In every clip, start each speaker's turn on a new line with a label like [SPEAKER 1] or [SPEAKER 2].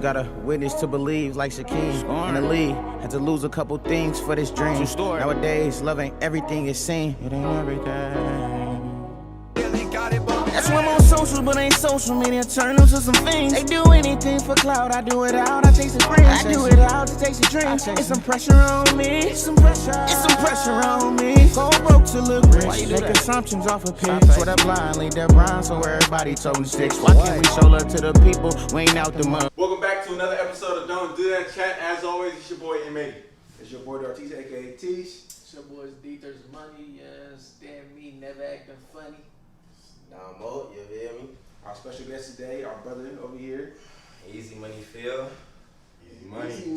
[SPEAKER 1] Gotta witness to believe like Shaquem in the league. Had to lose a couple things for this dream. Nowadays, love ain't everything it seems. It ain't everything. That's why I'm on social, but ain't social media. Turn them to some things. They do anything for clout. I do it out. I chase the dream. I do it out to chase the dream. It's some pressure on me. It's some pressure on me. Go broke to look rich. Make assumptions off of pics. Swear that blind, lead that blind, so everybody told sticks. Why can't we show love to the people? We ain't out the mud.
[SPEAKER 2] Welcome back to another episode of Don't Do That Chat. As always, it's your boy M80.
[SPEAKER 3] It's your boy Dartis, aka Tish.
[SPEAKER 4] It's your boys D. There's money, yes. Damn me, never acting funny.
[SPEAKER 5] Nah, Mo, you feel me?
[SPEAKER 3] Our special guest today, our brother over here.
[SPEAKER 5] Easy money, Phil.
[SPEAKER 3] Easy money, Phil.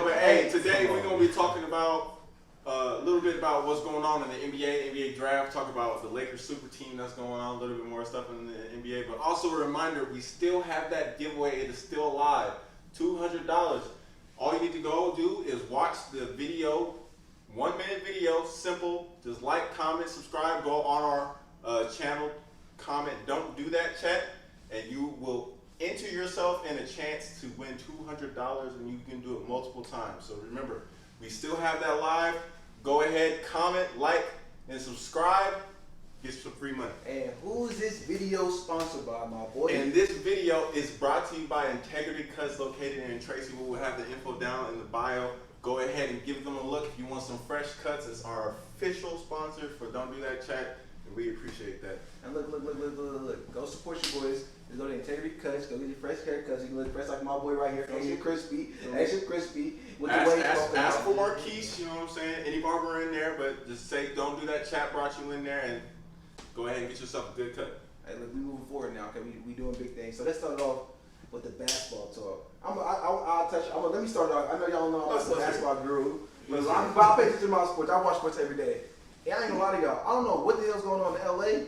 [SPEAKER 2] But hey, today we're gonna be talking about a little bit about what's going on in the NBA draft. Talk about the Lakers super team that's going on. A little bit more stuff in the NBA, but also a reminder: we still have that giveaway. It is still alive. $200. All you need to go do is watch the video. 1 minute video, simple. Just like, comment, subscribe. Go on our channel, comment. Don't do that chat, and you will enter yourself in a chance to win $200, and you can do it multiple times. So remember, we still have that live. Go ahead, comment, like, and subscribe. Get some free money.
[SPEAKER 3] And who is this video sponsored by, my boy?
[SPEAKER 2] And this video is brought to you by Integrity Cuts, located in Tracy. We will have the info down in the bio. Go ahead and give them a look if you want some fresh cuts. It's our official sponsor for Don't Do That Chat, and we appreciate that.
[SPEAKER 3] And look. Go support your boys. Just go to Integrity Cuts. Go get your fresh haircuts. You can look fresh like my boy right here. Extra crispy. With the way
[SPEAKER 2] ask for Marquise, you know what I'm saying? Any barber in there, but just say Don't Do That Chat brought you in there, and go ahead and get yourself a good cut.
[SPEAKER 3] Hey, look, we moving forward now, okay? We doing big things. So let's start off with the basketball talk. Let me start off. I know y'all know I'm a basketball guru. But I pay attention to my sports. I watch sports every day. And I ain't gonna lie to y'all. I don't know what the hell's going on in LA,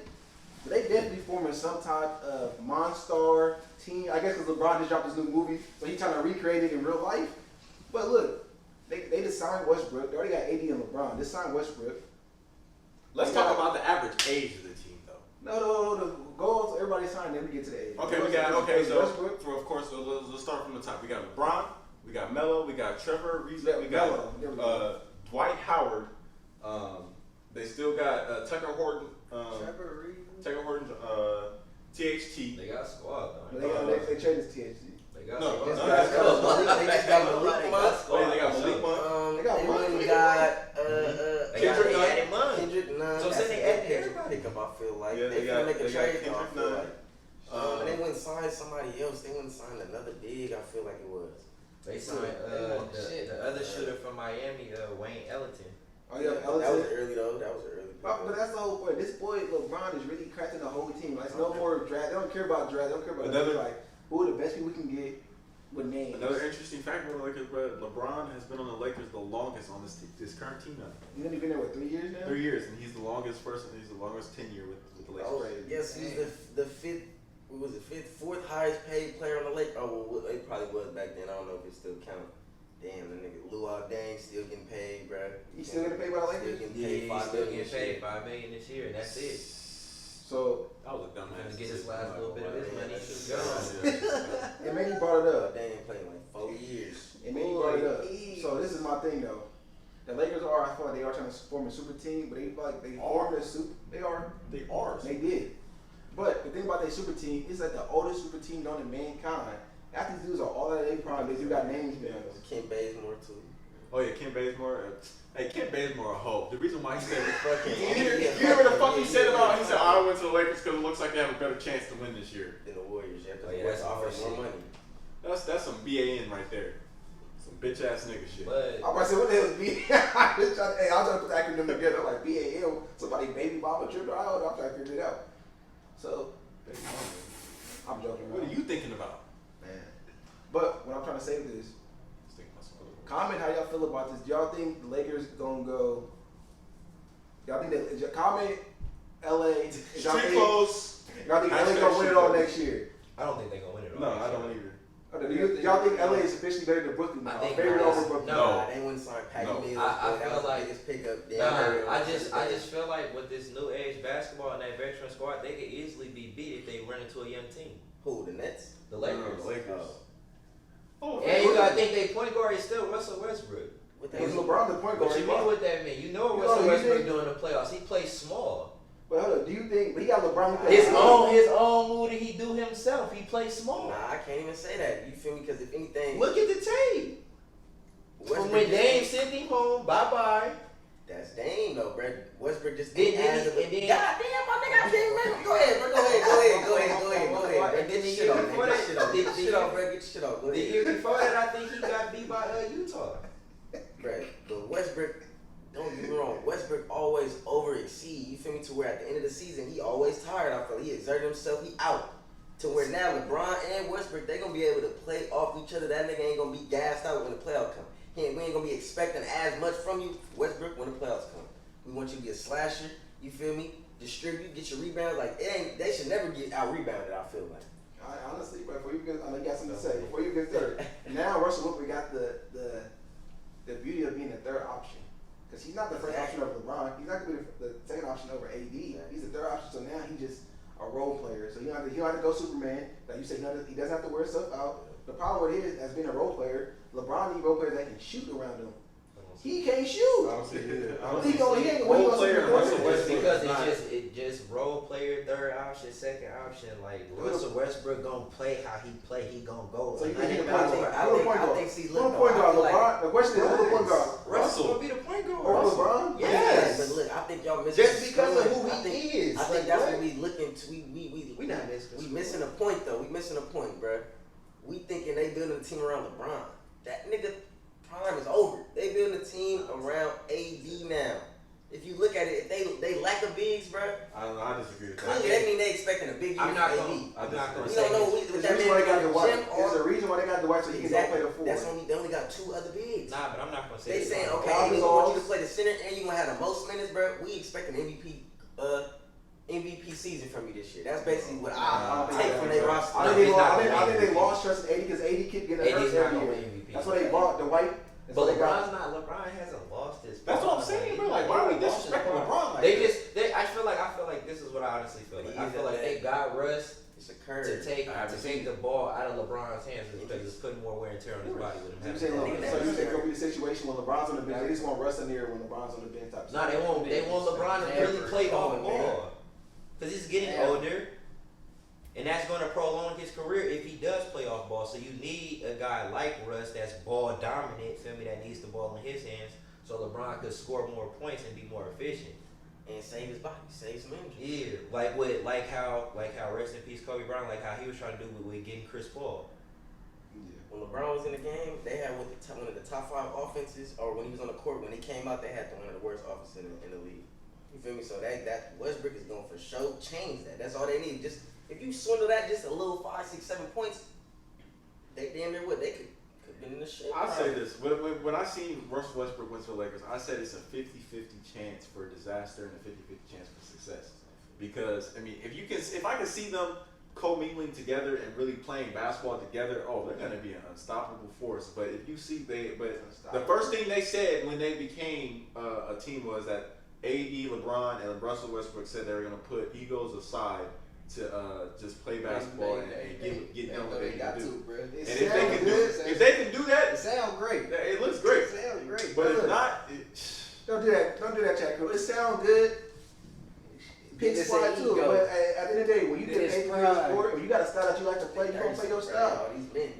[SPEAKER 3] but they definitely forming some type of Monstar team. I guess because LeBron just dropped his new movie, so he's trying to recreate it in real life. But look, they just signed Westbrook. They already got AD and LeBron. They signed Westbrook.
[SPEAKER 2] Let's talk about the average age of the team, though.
[SPEAKER 3] No. The goals, everybody signed, then we get to the age.
[SPEAKER 2] So of course, let's start from the top. We got LeBron, we got Melo, we got Trevor Reeves, we got Dwight Howard. They still got Tucker Horton.
[SPEAKER 4] Trevor Reeves.
[SPEAKER 2] Tucker Horton, THT.
[SPEAKER 5] They got a squad, though.
[SPEAKER 3] They traded THT.
[SPEAKER 5] They got
[SPEAKER 2] No,
[SPEAKER 5] they
[SPEAKER 2] got
[SPEAKER 5] Malik Monk.
[SPEAKER 2] They got Malik Monk.
[SPEAKER 5] Kendrick Nunn. So say they added everybody up, I feel like.
[SPEAKER 2] Yeah,
[SPEAKER 5] they finna make a trade, I
[SPEAKER 2] Kendrick
[SPEAKER 5] feel
[SPEAKER 2] Nunn.
[SPEAKER 5] like. And they wouldn't sign somebody else. They wouldn't sign another big, I feel like it was.
[SPEAKER 6] They signed the other shooter from Miami, Wayne Ellington.
[SPEAKER 3] Oh yeah,
[SPEAKER 5] That was early though.
[SPEAKER 3] But that's the whole point. This boy LeBron is really cracking the whole team. Like, it's no more draft. They don't care about draft. They don't care about like who are the best people we can get with names.
[SPEAKER 2] Another interesting fact with the Lakers, bro, LeBron has been on the Lakers the longest on this current team now.
[SPEAKER 3] He's only been there, 3 years now?
[SPEAKER 2] 3 years, and he's the longest person. He's the longest tenure with the Lakers.
[SPEAKER 5] Oh, yes, he's the fourth highest paid player on the Lakers. Oh, well, it probably was back then. I don't know if it still counts. Damn, the nigga Luol Deng still getting paid, bro.
[SPEAKER 3] He still getting paid by the Lakers?
[SPEAKER 6] He's still getting paid $5 million this year, and that's it.
[SPEAKER 3] So
[SPEAKER 2] that was a dumb ass.
[SPEAKER 6] To get his last little bit of his money, he should go.
[SPEAKER 3] And maybe he brought it up.
[SPEAKER 5] They ain't playing like 4 years.
[SPEAKER 3] And maybe he brought it up. So this is my thing though. The Lakers I feel like they are trying to form a super team, but they formed a super. They are. They did. But the thing about their super team is that the oldest super team known in mankind. After these dudes are all that they prime, they do got names now.
[SPEAKER 5] Ken Bazemore too.
[SPEAKER 2] Oh yeah, Ken Bazemore. Hey, Ken Bazemore a hoe. The reason why he said
[SPEAKER 5] fucking.
[SPEAKER 2] you hear what the fuck he said about? He said, I went to the Lakers because it looks like they have a better chance to win this year.
[SPEAKER 5] Than the Warriors, yeah.
[SPEAKER 6] That's
[SPEAKER 5] offering more money.
[SPEAKER 2] That's some BAN right there. Some bitch ass nigga shit.
[SPEAKER 6] But
[SPEAKER 3] I'm about to say, what the hell is BAN? I'm trying to put the acronym together. I'm like BAN, somebody baby mama tripped out. I'm trying to figure it out. So, I'm joking.
[SPEAKER 2] What are you thinking about?
[SPEAKER 3] Man. But what I'm trying to say is, comment how y'all feel about this. Do y'all think the Lakers gonna go? Y'all think that? Comment LA.
[SPEAKER 2] Street clothes.
[SPEAKER 3] Y'all think LA gonna win it all next year?
[SPEAKER 6] I don't think they're gonna win it all.
[SPEAKER 2] No, I don't either.
[SPEAKER 3] Y'all think LA is officially better than Brooklyn now?
[SPEAKER 6] I think
[SPEAKER 3] favorite over Brooklyn.
[SPEAKER 6] No.
[SPEAKER 5] They wouldn't sign Patty Mills.
[SPEAKER 6] I feel like
[SPEAKER 5] biggest pickup.
[SPEAKER 6] I just feel like with this new age basketball and that veteran squad, they could easily be beat if they run into a young team.
[SPEAKER 5] Who, the Nets?
[SPEAKER 6] The Lakers.
[SPEAKER 2] No, the Lakers. Oh,
[SPEAKER 6] And you gotta think they point guard is still Russell Westbrook.
[SPEAKER 5] What
[SPEAKER 3] Is LeBron the point guard?
[SPEAKER 6] What you mean what that mean? You know what
[SPEAKER 3] You
[SPEAKER 6] Russell
[SPEAKER 3] know, you
[SPEAKER 6] Westbrook
[SPEAKER 3] think-
[SPEAKER 6] doing in the playoffs. He plays small.
[SPEAKER 3] But hold up, do you think? But he got LeBron.
[SPEAKER 6] His own move that he do himself. He plays small.
[SPEAKER 5] Nah, I can't even say that. You feel me? Because if anything,
[SPEAKER 6] Look at the tape. From when Dame sent him home, bye.
[SPEAKER 5] That's Dame though, bro. Westbrook just
[SPEAKER 6] Then-
[SPEAKER 5] didn't
[SPEAKER 6] then
[SPEAKER 5] add
[SPEAKER 6] he-
[SPEAKER 5] the.
[SPEAKER 6] and then-
[SPEAKER 5] God damn, my nigga, I can't remember. Go ahead, bro. Go ahead. Bro.
[SPEAKER 6] And then the
[SPEAKER 5] Get
[SPEAKER 6] year
[SPEAKER 5] your shit off,
[SPEAKER 6] before
[SPEAKER 5] man.
[SPEAKER 6] that-
[SPEAKER 5] Get your shit off.
[SPEAKER 6] the
[SPEAKER 5] Get your shit off, bro. Get your shit off. Go
[SPEAKER 6] The
[SPEAKER 5] ahead.
[SPEAKER 6] year before that, I think he got beat by Utah.
[SPEAKER 5] Bro, but Westbrook, don't get me wrong, Westbrook always over exceed. You feel me? To where at the end of the season, he always tired. I feel he exerted himself. He out. To where now LeBron and Westbrook, they gonna be able to play off each other. That nigga ain't gonna be gassed out when the playoffs come. We ain't gonna be expecting as much from you, Westbrook, when the playoffs come. We want you to be a slasher. You feel me? Distribute, get your rebounds. Like it ain't. They should never get out rebounded. I feel like.
[SPEAKER 3] Honestly, but before you get, I know you got something to say. Before you get there, now Russell Westbrook got the beauty of being the third option. Because he's not the first option over LeBron. He's not going to be the second option over AD. He's the third option. So now he's just a role player. So he don't have to go Superman. Like you say, he doesn't have to wear stuff out. The problem with it is, as being a role player, LeBron needs role players that can shoot around him. He can't shoot.
[SPEAKER 2] I don't see it.
[SPEAKER 3] He ain't
[SPEAKER 2] Role player and Russell
[SPEAKER 6] It's
[SPEAKER 2] Westbrook.
[SPEAKER 6] because it just role player, third option, second option. Like Russell Westbrook gonna play how he play. He gonna go.
[SPEAKER 3] So you
[SPEAKER 6] I
[SPEAKER 3] think he's
[SPEAKER 6] think
[SPEAKER 3] the point guard? Who the point
[SPEAKER 5] I
[SPEAKER 3] guard?
[SPEAKER 5] think see,
[SPEAKER 3] Who
[SPEAKER 5] look,
[SPEAKER 3] the point
[SPEAKER 5] though, I
[SPEAKER 3] guard?
[SPEAKER 5] feel like-
[SPEAKER 3] LeBron. The question is, who the point guard?
[SPEAKER 6] Russell gonna be the point guard.
[SPEAKER 3] Over LeBron?
[SPEAKER 6] Yes.
[SPEAKER 5] But look, I think y'all missing.
[SPEAKER 6] Just because of who
[SPEAKER 5] I
[SPEAKER 6] he
[SPEAKER 5] think,
[SPEAKER 6] is.
[SPEAKER 5] I think
[SPEAKER 6] Like,
[SPEAKER 5] that's
[SPEAKER 6] what?
[SPEAKER 5] what we looking to.
[SPEAKER 6] We not missing.
[SPEAKER 5] We missing a point though. We missing a point, bro. We thinking they building a team around LeBron. That nigga prime is over. They building a team around AD now. If you look at it, if they lack of bigs, bro.
[SPEAKER 2] I don't know. I disagree with
[SPEAKER 5] Clearly,
[SPEAKER 2] that.
[SPEAKER 5] that mean they expecting a big year
[SPEAKER 6] I'm not
[SPEAKER 5] from
[SPEAKER 6] gonna.
[SPEAKER 5] AD.
[SPEAKER 6] I'm not gonna
[SPEAKER 5] We
[SPEAKER 6] say
[SPEAKER 5] don't know
[SPEAKER 6] this.
[SPEAKER 5] what
[SPEAKER 3] There's
[SPEAKER 5] that
[SPEAKER 3] a reason why they got
[SPEAKER 5] man
[SPEAKER 3] Dwight.
[SPEAKER 5] Jim
[SPEAKER 3] There's a
[SPEAKER 5] or
[SPEAKER 3] reason why they got Dwight so he can go play the four.
[SPEAKER 5] they only got two other bigs.
[SPEAKER 6] Nah, but I'm not gonna say
[SPEAKER 5] They
[SPEAKER 6] this.
[SPEAKER 5] saying, okay,
[SPEAKER 3] Kyle
[SPEAKER 5] we want you to
[SPEAKER 3] Gasol.
[SPEAKER 5] play the center and you gonna have the most minutes, bro. We expect an MVP season from you this year. That's basically what I take from their roster.
[SPEAKER 3] I think they lost trust in AD because AD kept getting hurt
[SPEAKER 6] AD's not
[SPEAKER 3] every
[SPEAKER 6] gonna
[SPEAKER 3] year.
[SPEAKER 6] win MVP.
[SPEAKER 3] That's why they bought Dwight. That's
[SPEAKER 6] But
[SPEAKER 3] why they got.
[SPEAKER 6] LeBron hasn't lost his.
[SPEAKER 2] That's what I'm saying, bro. Like, why are we disrespecting LeBron like
[SPEAKER 6] They
[SPEAKER 2] that?
[SPEAKER 6] just. I feel like this is what I honestly feel like. I feel like they got Russ
[SPEAKER 5] It's a curve.
[SPEAKER 6] to take the ball out of LeBron's hands because it's putting more wear and tear on his body with him.
[SPEAKER 3] So you
[SPEAKER 6] having
[SPEAKER 3] say,
[SPEAKER 6] the ball.
[SPEAKER 3] so you say it's gonna be the situation when LeBron's on the bench. They just want Russ in there when LeBron's on the bench. Type
[SPEAKER 6] Nah, they want LeBron to really play off the ball because he's getting older, and that's going to prolong his career if he does play off ball. So you need a guy like Russ that's ball dominant, feel me, that needs the ball in his hands, so LeBron could score more points and be more efficient.
[SPEAKER 5] And save his body, save some injuries.
[SPEAKER 6] Yeah, like how rest in peace Kobe Bryant, like how he was trying to do with getting Chris Paul.
[SPEAKER 5] When LeBron was in the game, they had one of the top 5 offenses, or when he was on the court, when he came out, they had one of the worst offenses in the league. You feel me? So that Westbrook is going for sure change that. That's all they need. Just if you swindle that just a little 5, 6, 7 points, they damn near what they could been in the shit.
[SPEAKER 2] I'll say this. When I seen Russell Westbrook went to the Lakers, I said it's a 50-50 chance for disaster and a 50-50 chance for success. Because, I mean, if I can see them co-mingling together and really playing basketball together, they're going to be an unstoppable force. But if you see the first thing they said when they became a team was that AD, LeBron, and Russell Westbrook said they were going to put egos aside to just play basketball and get done what they can do. And if they can do that,
[SPEAKER 3] It sounds great.
[SPEAKER 2] it looks great.
[SPEAKER 3] It sounds great.
[SPEAKER 2] But if not,
[SPEAKER 3] Don't do that, Jack. It sounds good. Pick
[SPEAKER 4] Just
[SPEAKER 3] spot
[SPEAKER 4] say
[SPEAKER 3] too.
[SPEAKER 4] ego.
[SPEAKER 3] But at the end of the day, when you
[SPEAKER 4] It
[SPEAKER 3] get
[SPEAKER 4] is
[SPEAKER 3] paid for your
[SPEAKER 4] pride.
[SPEAKER 3] sport, or you got a style that you like to play, you gonna play your style.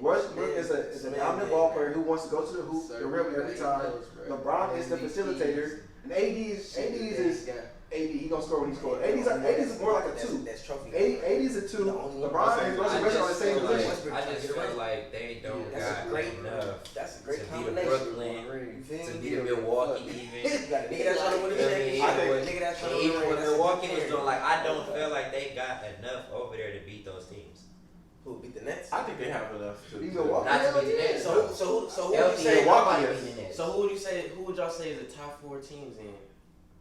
[SPEAKER 3] Westbrook is a dominant ball player who wants to go to the hoop, the rim every time. LeBron is the facilitator, and AD is AD. He gonna score when he scores. AD is more like a 2.
[SPEAKER 5] That's trophy.
[SPEAKER 3] AD is a 2. LeBron and Russell Westbrook are the same position.
[SPEAKER 6] I just feel like they don't got enough
[SPEAKER 5] That's a
[SPEAKER 6] to
[SPEAKER 5] great
[SPEAKER 6] beat
[SPEAKER 5] combination.
[SPEAKER 6] Brooklyn, to beat Milwaukee even.
[SPEAKER 5] You got a nigga that's trying to win a championship. Nigga that's trying to win
[SPEAKER 6] Even
[SPEAKER 5] a
[SPEAKER 6] what
[SPEAKER 5] ring.
[SPEAKER 6] Milwaukee was doing, like I don't feel like they got enough over there to beat those teams.
[SPEAKER 5] Who beat the Nets?
[SPEAKER 2] I think they have enough to.
[SPEAKER 3] You Milwaukee.
[SPEAKER 6] Not to beat the Nets.
[SPEAKER 5] So who would you
[SPEAKER 6] LT
[SPEAKER 5] say?
[SPEAKER 6] ain't nobody beating the Nets.
[SPEAKER 5] So who would y'all say is the top 4 teams in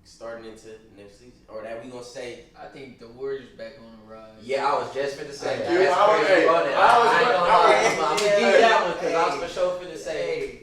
[SPEAKER 5] starting into next season, or that we gonna say?
[SPEAKER 4] I think the Warriors back on the rise.
[SPEAKER 6] Yeah, I was just finna say that.
[SPEAKER 2] Yeah,
[SPEAKER 6] That's crazy on it. I ain't gonna lie. I'm gonna give you that one because I was for sure finna say.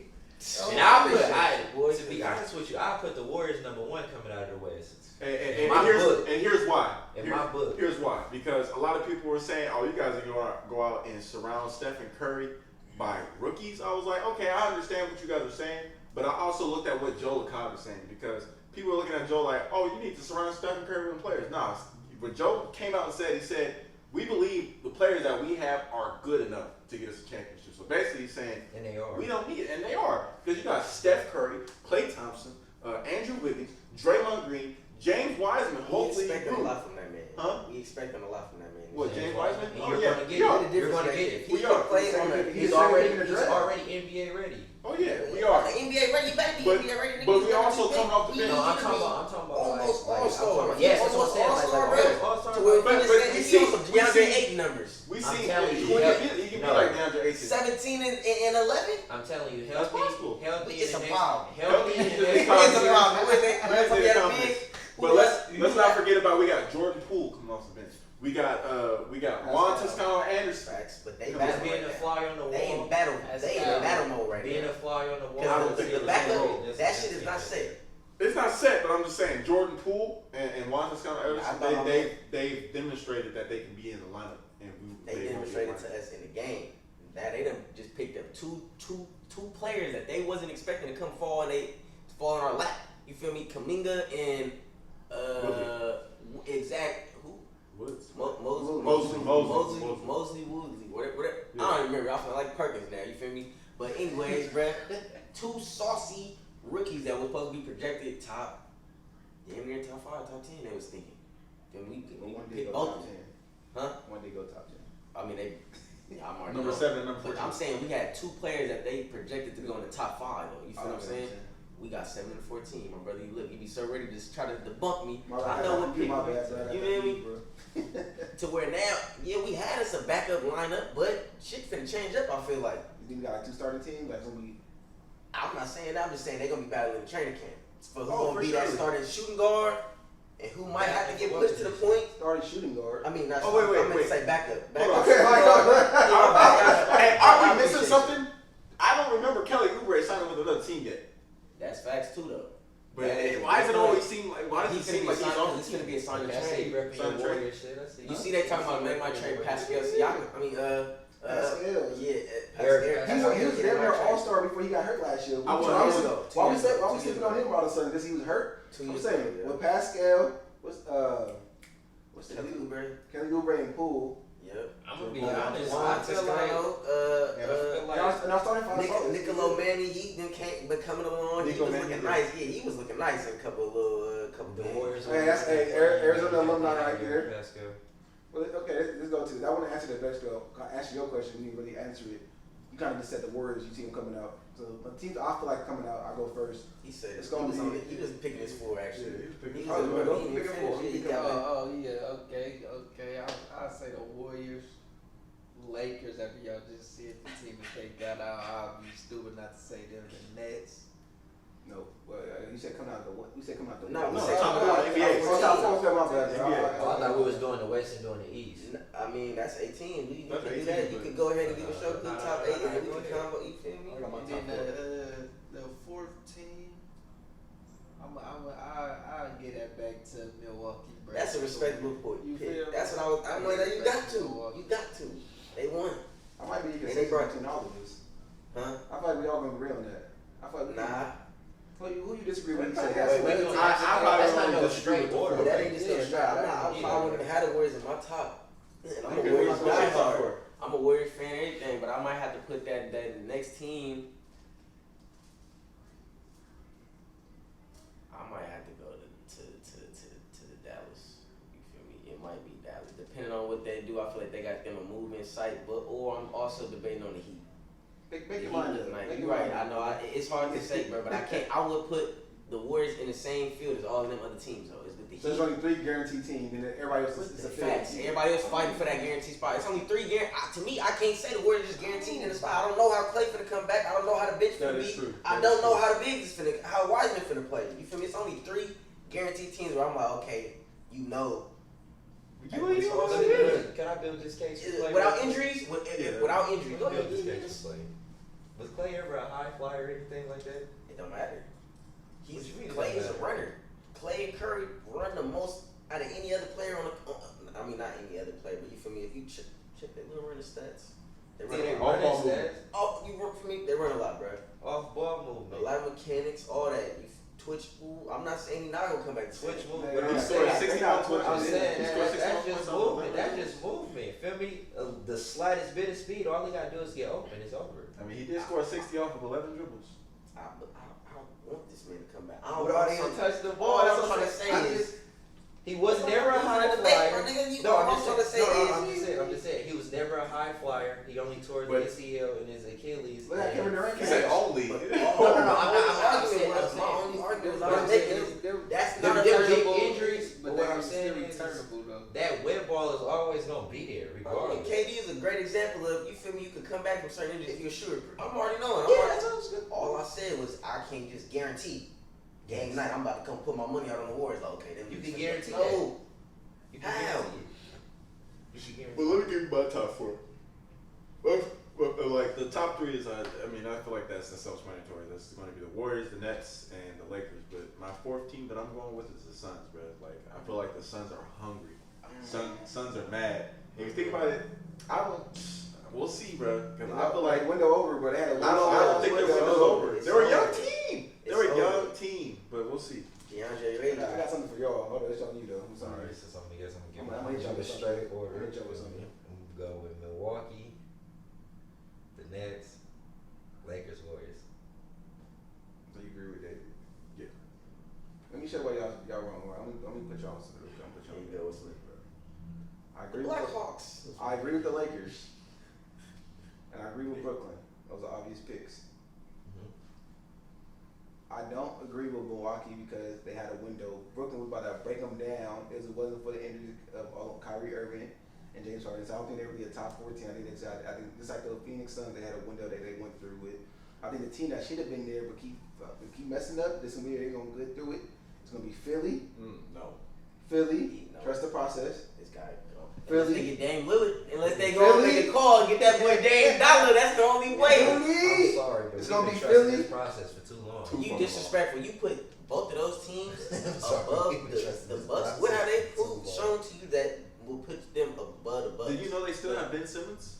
[SPEAKER 6] And to be honest with you, I put the Warriors #1 coming out of the West.
[SPEAKER 2] And here's why.
[SPEAKER 6] In my book.
[SPEAKER 2] Here's why. Because a lot of people were saying, "Oh, you guys are gonna go out and surround Stephen Curry by rookies." I was like, okay, I understand what you guys are saying, but I also looked at what Joe Lacob was saying because people were looking at Joe like, "Oh, you need to surround Stephen Curry with players." Nah, but Joe came out and said, he said, "We believe the players that we have are good enough to get us a championship." So basically, he's saying,
[SPEAKER 6] And they are.
[SPEAKER 2] we don't need it, and they are because you got Steph Curry, Klay Thompson, Andrew Wiggins, Draymond Green, James Wiseman.
[SPEAKER 5] We
[SPEAKER 2] Hopefully,
[SPEAKER 5] expecting a lot from that man.
[SPEAKER 2] Huh?
[SPEAKER 5] We expecting a lot from that man.
[SPEAKER 2] What, James Wiseman?
[SPEAKER 6] And
[SPEAKER 2] Oh,
[SPEAKER 6] you're
[SPEAKER 2] yeah.
[SPEAKER 6] gonna get
[SPEAKER 2] Yeah.
[SPEAKER 6] it. You're gonna get it.
[SPEAKER 2] We are.
[SPEAKER 5] Play on that.
[SPEAKER 6] He's
[SPEAKER 3] second
[SPEAKER 6] already
[SPEAKER 3] in the
[SPEAKER 6] he's
[SPEAKER 3] draft.
[SPEAKER 6] already NBA ready.
[SPEAKER 2] Oh yeah, we are.
[SPEAKER 5] NBA ready, you better be
[SPEAKER 2] But-
[SPEAKER 5] NBA ready.
[SPEAKER 2] but we also coming off the bench.
[SPEAKER 6] No, I'm talking about
[SPEAKER 5] almost
[SPEAKER 6] like,
[SPEAKER 5] all-star.
[SPEAKER 6] yes, that's what I'm saying.
[SPEAKER 5] All-star,
[SPEAKER 6] Like,
[SPEAKER 5] bro.
[SPEAKER 6] all-star,
[SPEAKER 5] To where
[SPEAKER 2] But
[SPEAKER 5] we
[SPEAKER 2] you
[SPEAKER 5] just
[SPEAKER 2] see-
[SPEAKER 5] said some
[SPEAKER 2] we
[SPEAKER 5] DeAndre
[SPEAKER 2] see-
[SPEAKER 5] Ayton numbers.
[SPEAKER 2] We
[SPEAKER 6] I'm
[SPEAKER 2] see
[SPEAKER 6] telling
[SPEAKER 2] he
[SPEAKER 6] you,
[SPEAKER 2] can be like DeAndre Ayton.
[SPEAKER 5] 17 and 11?
[SPEAKER 6] I'm telling you,
[SPEAKER 2] That's
[SPEAKER 6] healthy,
[SPEAKER 2] possible.
[SPEAKER 6] healthy
[SPEAKER 5] It's
[SPEAKER 6] in
[SPEAKER 5] a
[SPEAKER 6] the
[SPEAKER 5] problem.
[SPEAKER 6] next, healthy in the
[SPEAKER 2] Healthy
[SPEAKER 6] next
[SPEAKER 2] in the
[SPEAKER 5] It's a problem.
[SPEAKER 2] Wednesday conference. But let's not forget about we got Jordan Poole coming off the bench. We got Juan Toscano Anderson.
[SPEAKER 5] Facts, but they
[SPEAKER 2] Come
[SPEAKER 5] battle
[SPEAKER 6] Just being
[SPEAKER 5] right
[SPEAKER 6] a
[SPEAKER 5] now.
[SPEAKER 6] fly on the
[SPEAKER 5] They
[SPEAKER 6] wall.
[SPEAKER 5] in battle.
[SPEAKER 4] That's
[SPEAKER 5] They in
[SPEAKER 4] foul.
[SPEAKER 5] battle mode right
[SPEAKER 6] Being
[SPEAKER 5] now.
[SPEAKER 6] a fly on the wall.
[SPEAKER 5] Because
[SPEAKER 2] think
[SPEAKER 5] the
[SPEAKER 2] it's
[SPEAKER 5] backup, that shit is not safe.
[SPEAKER 2] It's not set, but I'm just saying Jordan Poole and Juan Toscano Anderson.
[SPEAKER 5] I thought
[SPEAKER 2] They've demonstrated that they can be in the lineup, and
[SPEAKER 5] They demonstrated to us in the game that they done just picked up two players that they wasn't expecting to come fall and they fall in our lap. You feel me? Kaminga and who?
[SPEAKER 2] Woods.
[SPEAKER 5] Mosley,
[SPEAKER 2] Mosley.
[SPEAKER 5] whatever.
[SPEAKER 2] Yeah.
[SPEAKER 5] I don't remember. I feel like Perkins now. You feel me? But anyways, bruh, two saucy rookies that was supposed to be projected top, damn near top 5, top 10. They was thinking. Then we
[SPEAKER 3] One day
[SPEAKER 5] pick
[SPEAKER 3] go
[SPEAKER 5] both
[SPEAKER 3] top
[SPEAKER 5] of them.
[SPEAKER 3] 10.
[SPEAKER 5] Huh?
[SPEAKER 3] One day go top 10.
[SPEAKER 5] I mean, I'm already
[SPEAKER 2] Number
[SPEAKER 5] know.
[SPEAKER 2] 7 and number
[SPEAKER 5] But
[SPEAKER 2] 14.
[SPEAKER 5] I'm saying we had two players that they projected to go in the top 5 though. You feel what I'm saying? We got 7 and 14. My brother, you look, you be so ready to just try to debunk me. I know what pick.
[SPEAKER 3] My bad, bro.
[SPEAKER 5] You know what I mean? To where now, yeah, we had us a backup lineup, but shit finna change up. I feel like.
[SPEAKER 3] You think we got like 2 starting teams? Like somebody.
[SPEAKER 5] I'm not saying that. I'm just saying they're gonna be battling in training camp. For who's
[SPEAKER 3] Oh,
[SPEAKER 5] gonna
[SPEAKER 3] for
[SPEAKER 5] be
[SPEAKER 3] sure.
[SPEAKER 5] that starting shooting guard, and who might have to get pushed to the point.
[SPEAKER 3] Starting shooting guard.
[SPEAKER 5] I mean, that's
[SPEAKER 2] Oh, wait,
[SPEAKER 5] I meant
[SPEAKER 2] wait.
[SPEAKER 5] to say backup.
[SPEAKER 2] Hold on.
[SPEAKER 3] Okay,
[SPEAKER 2] Hey, are we
[SPEAKER 5] I
[SPEAKER 2] missing
[SPEAKER 5] appreciate
[SPEAKER 2] something? I don't remember Kelly Oubre signing with another team yet.
[SPEAKER 5] That's facts too, though.
[SPEAKER 2] But why does it always seem like? Why does it
[SPEAKER 5] He's
[SPEAKER 2] seem like he's on?
[SPEAKER 5] It's gonna be a sign of
[SPEAKER 6] That's
[SPEAKER 5] trade.
[SPEAKER 6] it, repping
[SPEAKER 2] Son
[SPEAKER 6] your
[SPEAKER 2] trade.
[SPEAKER 6] Warrior shit. I see.
[SPEAKER 5] You see, they talking about they might trade Pascal Siakam. I mean,
[SPEAKER 3] Pascal.
[SPEAKER 5] yeah,
[SPEAKER 6] Eric
[SPEAKER 3] He
[SPEAKER 5] Pascal.
[SPEAKER 3] was never an all-star before he got hurt last year.
[SPEAKER 2] I
[SPEAKER 3] Why
[SPEAKER 2] was-
[SPEAKER 3] we sleeping on him all of a sudden? Because he was hurt.
[SPEAKER 5] 2
[SPEAKER 3] I'm
[SPEAKER 5] years
[SPEAKER 3] saying
[SPEAKER 5] ago, yeah.
[SPEAKER 3] with Pascal, what's the
[SPEAKER 5] Kelly
[SPEAKER 3] dude?
[SPEAKER 5] Oubre.
[SPEAKER 3] Kelly Oubre and Poole.
[SPEAKER 5] Yep.
[SPEAKER 6] I'm gonna be
[SPEAKER 3] Juan
[SPEAKER 6] honest.
[SPEAKER 5] Juan
[SPEAKER 6] I feel like
[SPEAKER 5] Toscano,
[SPEAKER 3] And I started 5 songs.
[SPEAKER 5] Niccolo Manny, he been coming along. He
[SPEAKER 2] Nico
[SPEAKER 5] was
[SPEAKER 2] Manny,
[SPEAKER 5] looking
[SPEAKER 2] yeah.
[SPEAKER 5] nice. Yeah, he was looking nice in a couple
[SPEAKER 6] the
[SPEAKER 5] games.
[SPEAKER 6] Warriors.
[SPEAKER 3] Hey, that's Arizona alumni right there.
[SPEAKER 6] Pascal.
[SPEAKER 3] Well, okay, let's go to. I want to answer that. Let's go. I asked you your question. You didn't really answer it. You kind of just said the words you see them coming out. So the teams I feel like coming out, I go first.
[SPEAKER 5] He said
[SPEAKER 3] It's gonna be-
[SPEAKER 5] he was picking his 4 actually.
[SPEAKER 2] Yeah, he was picking
[SPEAKER 5] He
[SPEAKER 2] his
[SPEAKER 5] was
[SPEAKER 2] four.
[SPEAKER 5] he didn't
[SPEAKER 3] Pick a
[SPEAKER 5] finish
[SPEAKER 3] four.
[SPEAKER 5] it. He
[SPEAKER 3] Pick a
[SPEAKER 5] got back.
[SPEAKER 4] Oh yeah, okay. I'll say the Warriors, Lakers. After y'all just see if the team that they got out, I'll be stupid not to say them. The Nets.
[SPEAKER 3] No, well, you said coming out the what? We said coming out the.
[SPEAKER 5] No, we
[SPEAKER 2] No,
[SPEAKER 5] said
[SPEAKER 2] talking
[SPEAKER 5] coming
[SPEAKER 2] about
[SPEAKER 5] out.
[SPEAKER 2] NBA.
[SPEAKER 3] Oh, I said my bad.
[SPEAKER 2] NBA.
[SPEAKER 6] Oh, I thought we was doing the West and doing the East.
[SPEAKER 5] I mean, that's 18. You
[SPEAKER 2] That's
[SPEAKER 5] can do
[SPEAKER 2] 18,
[SPEAKER 5] that. You
[SPEAKER 2] but-
[SPEAKER 5] could go ahead and give a show good
[SPEAKER 6] Nah,
[SPEAKER 5] top
[SPEAKER 6] nah,
[SPEAKER 5] 8
[SPEAKER 6] nah,
[SPEAKER 5] and we
[SPEAKER 6] go
[SPEAKER 5] can
[SPEAKER 6] ahead.
[SPEAKER 5] combo. You feel me?
[SPEAKER 3] I got my
[SPEAKER 4] And
[SPEAKER 3] top
[SPEAKER 4] then the fourth team, I'll get that back to Milwaukee. Bro.
[SPEAKER 5] That's a respectable point.
[SPEAKER 4] You
[SPEAKER 5] pick.
[SPEAKER 4] feel?
[SPEAKER 5] That's what I'm like. You got to. You got to. They won.
[SPEAKER 3] I might be
[SPEAKER 5] And they
[SPEAKER 3] consistent
[SPEAKER 5] brought-
[SPEAKER 3] between all of us.
[SPEAKER 5] Huh?
[SPEAKER 3] I feel like we all gonna agree on that. I feel like
[SPEAKER 5] Nah.
[SPEAKER 3] Who you disagree with? You
[SPEAKER 6] Wait,
[SPEAKER 3] say yes.
[SPEAKER 6] wait, wait.
[SPEAKER 2] I
[SPEAKER 6] That's
[SPEAKER 2] probably
[SPEAKER 6] not no
[SPEAKER 2] don't disagree
[SPEAKER 6] straight
[SPEAKER 2] with
[SPEAKER 6] order.
[SPEAKER 5] Yeah,
[SPEAKER 2] the
[SPEAKER 5] that ain't just no
[SPEAKER 4] Yeah,
[SPEAKER 5] strap.
[SPEAKER 4] yeah.
[SPEAKER 5] I wouldn't have had the Warriors in my top. And I'm a
[SPEAKER 2] Okay,
[SPEAKER 5] Warriors
[SPEAKER 2] what's your top
[SPEAKER 5] guy.
[SPEAKER 2] four?
[SPEAKER 5] I'm a Warriors fan and everything, but I might have to put that next team. I might have to go to the Dallas. You feel me? It might be Dallas, depending on what they do. I feel like they got them a move in sight, or I'm also debating on the Heat.
[SPEAKER 3] Make
[SPEAKER 5] The
[SPEAKER 3] your
[SPEAKER 5] Heat
[SPEAKER 3] mind
[SPEAKER 5] is
[SPEAKER 3] up.
[SPEAKER 5] nice.
[SPEAKER 3] Make
[SPEAKER 5] You're
[SPEAKER 3] your
[SPEAKER 5] right.
[SPEAKER 3] mind
[SPEAKER 5] I
[SPEAKER 3] up.
[SPEAKER 5] know. It's hard to say, bro, but I can't. I would put the Warriors in the same field as all of them other teams, though. It's with the
[SPEAKER 3] So there's
[SPEAKER 5] Heat.
[SPEAKER 3] only 3 guaranteed teams, and then everybody else is a
[SPEAKER 5] Facts.
[SPEAKER 3] favorite.
[SPEAKER 5] Everybody else fighting for that guaranteed spot. It's only 3 to me, I can't say the Warriors is guaranteed in the spot. I don't know how Clay finna come back. I don't know how the bench
[SPEAKER 2] That
[SPEAKER 5] finna
[SPEAKER 2] is
[SPEAKER 5] be.
[SPEAKER 2] true.
[SPEAKER 5] I
[SPEAKER 2] That
[SPEAKER 5] don't
[SPEAKER 2] is
[SPEAKER 5] know
[SPEAKER 2] true.
[SPEAKER 5] how the bigs is finna, how Wiseman finna play. You feel me? It's only 3 guaranteed teams where I'm like, okay, you know.
[SPEAKER 2] You ain't even want to see it.
[SPEAKER 6] Can I build this case for Clay?
[SPEAKER 5] Without injuries,
[SPEAKER 2] Yeah.
[SPEAKER 5] without injuries, go
[SPEAKER 6] Build
[SPEAKER 5] ahead.
[SPEAKER 6] this case for Clay. Was Clay ever a high flyer or anything like that?
[SPEAKER 5] It don't matter.
[SPEAKER 6] What you mean it
[SPEAKER 5] Clay
[SPEAKER 6] don't
[SPEAKER 5] is a
[SPEAKER 6] matter?
[SPEAKER 5] runner. Clay and Curry run the most out of any other player I mean, not any other player, but you feel me? If you check their little running stats, they run a lot. Oh, you work for me? They run a lot, bro.
[SPEAKER 6] Off ball movement.
[SPEAKER 5] A lot of mechanics, all that. You twitch. Ooh, I'm not saying he's not gonna come back to
[SPEAKER 6] Twitch
[SPEAKER 5] move.
[SPEAKER 6] movement.
[SPEAKER 2] He scored 60 on Twitch.
[SPEAKER 6] I'm saying
[SPEAKER 2] He scored 60
[SPEAKER 6] that's
[SPEAKER 2] on
[SPEAKER 6] just
[SPEAKER 2] Twitch.
[SPEAKER 6] movement. That's just movement. Feel me? The slightest bit of speed, all he gotta do is get open. It's over.
[SPEAKER 2] I mean, he did score 60 off of 11 dribbles.
[SPEAKER 5] I don't want this man to come back. I don't
[SPEAKER 4] But
[SPEAKER 5] want
[SPEAKER 4] he
[SPEAKER 5] some.
[SPEAKER 4] didn't touch the ball.
[SPEAKER 5] All
[SPEAKER 4] That's
[SPEAKER 5] I'm
[SPEAKER 4] what
[SPEAKER 5] trying to say is.
[SPEAKER 6] He was never a high
[SPEAKER 5] He's in the debate,
[SPEAKER 6] flyer.
[SPEAKER 5] my nigga.
[SPEAKER 6] No,
[SPEAKER 5] All
[SPEAKER 6] I'm
[SPEAKER 5] I'm trying to
[SPEAKER 6] just
[SPEAKER 5] say
[SPEAKER 6] saying. I'm just saying. He was never a high flyer. He only tore the
[SPEAKER 2] But-
[SPEAKER 6] ACL and his Achilles.
[SPEAKER 3] Look at Kevin Durant.
[SPEAKER 2] He said only.
[SPEAKER 5] No,
[SPEAKER 6] I'm
[SPEAKER 5] my only argument was I was making is that's not a
[SPEAKER 6] Them big
[SPEAKER 5] turnable.
[SPEAKER 6] injuries, but what I'm saying
[SPEAKER 4] still
[SPEAKER 6] is
[SPEAKER 4] returnable though.
[SPEAKER 6] that wet ball is always gonna be there, regardless.
[SPEAKER 5] KD is a great example of, you feel me, you could come back from certain injuries if you're sure. I'm already knowing. All I said was I can't just guarantee game night I'm about to come put my money out on the Warriors. Like, okay, then
[SPEAKER 6] You can guarantee
[SPEAKER 5] no.
[SPEAKER 6] that. You can
[SPEAKER 5] How?
[SPEAKER 6] guarantee it. You can guarantee
[SPEAKER 2] But let me give you my top four. Like the top three is, I mean, I feel like that's the self-explanatory. That's going to be the Warriors, the Nets, and the Lakers. But my fourth team that I'm going with is the Suns, bro. Like I feel like the Suns are hungry. Suns are mad. If you think about it, we'll see, bro. Because I feel like
[SPEAKER 3] window over, but they had a
[SPEAKER 2] I don't think their window's over.
[SPEAKER 5] It's
[SPEAKER 2] They're a young
[SPEAKER 5] over.
[SPEAKER 2] team.
[SPEAKER 5] It's
[SPEAKER 2] They're a young
[SPEAKER 5] over.
[SPEAKER 2] team, but we'll see.
[SPEAKER 5] DeAndre
[SPEAKER 3] I
[SPEAKER 5] Ayton.
[SPEAKER 3] got something for y'all. Hold on, it's on you though. I'm
[SPEAKER 6] Alright,
[SPEAKER 3] sorry.
[SPEAKER 6] so something I guess I'm
[SPEAKER 3] I'm
[SPEAKER 6] gonna
[SPEAKER 3] gonna hit y'all
[SPEAKER 6] give
[SPEAKER 3] with
[SPEAKER 6] a
[SPEAKER 3] something.
[SPEAKER 6] straight order.
[SPEAKER 3] I'm gonna hit y'all with something.
[SPEAKER 6] I'm gonna go with Milwaukee, the Nets, Lakers, Warriors.
[SPEAKER 3] So you agree with that? Yeah. Let me show why y'all wrong. I'm gonna put y'all on some. I'm gonna put y'all on.
[SPEAKER 5] Here you go, Slick, bro.
[SPEAKER 3] I agree with
[SPEAKER 5] Blackhawks.
[SPEAKER 3] I agree with the Lakers, and I agree with Brooklyn. Those are obvious picks. I don't agree with Milwaukee because they had a window. Brooklyn was about to break them down if it wasn't for the injuries of Kyrie Irving and James Harden. So I don't think they're really a top 14. I think just like the Phoenix Suns, they had a window that they went through with. I think the team that should have been there but keep messing up. This is where they're gonna get through it. It's gonna be Philly.
[SPEAKER 2] No.
[SPEAKER 3] Philly.
[SPEAKER 5] No.
[SPEAKER 3] Trust the process.
[SPEAKER 5] This guy, bro.
[SPEAKER 3] Philly.
[SPEAKER 5] Unless they get Dame Lillard, unless they go
[SPEAKER 3] Philly.
[SPEAKER 5] make a call and get that boy Dame Dollar, that's the only way.
[SPEAKER 3] Philly.
[SPEAKER 6] I'm sorry, but
[SPEAKER 3] It's
[SPEAKER 6] we've
[SPEAKER 3] gonna
[SPEAKER 6] been
[SPEAKER 3] be
[SPEAKER 6] trusting
[SPEAKER 3] Philly.
[SPEAKER 6] this process for too long.
[SPEAKER 5] You disrespectful. You put both of those teams
[SPEAKER 6] sorry.
[SPEAKER 5] above
[SPEAKER 6] We've been trusting
[SPEAKER 5] the
[SPEAKER 6] this
[SPEAKER 5] Bucks.
[SPEAKER 6] process
[SPEAKER 5] What have they
[SPEAKER 6] for too long.
[SPEAKER 5] shown to you that will put them above the Bucks?
[SPEAKER 2] Did you know they still have Ben Simmons?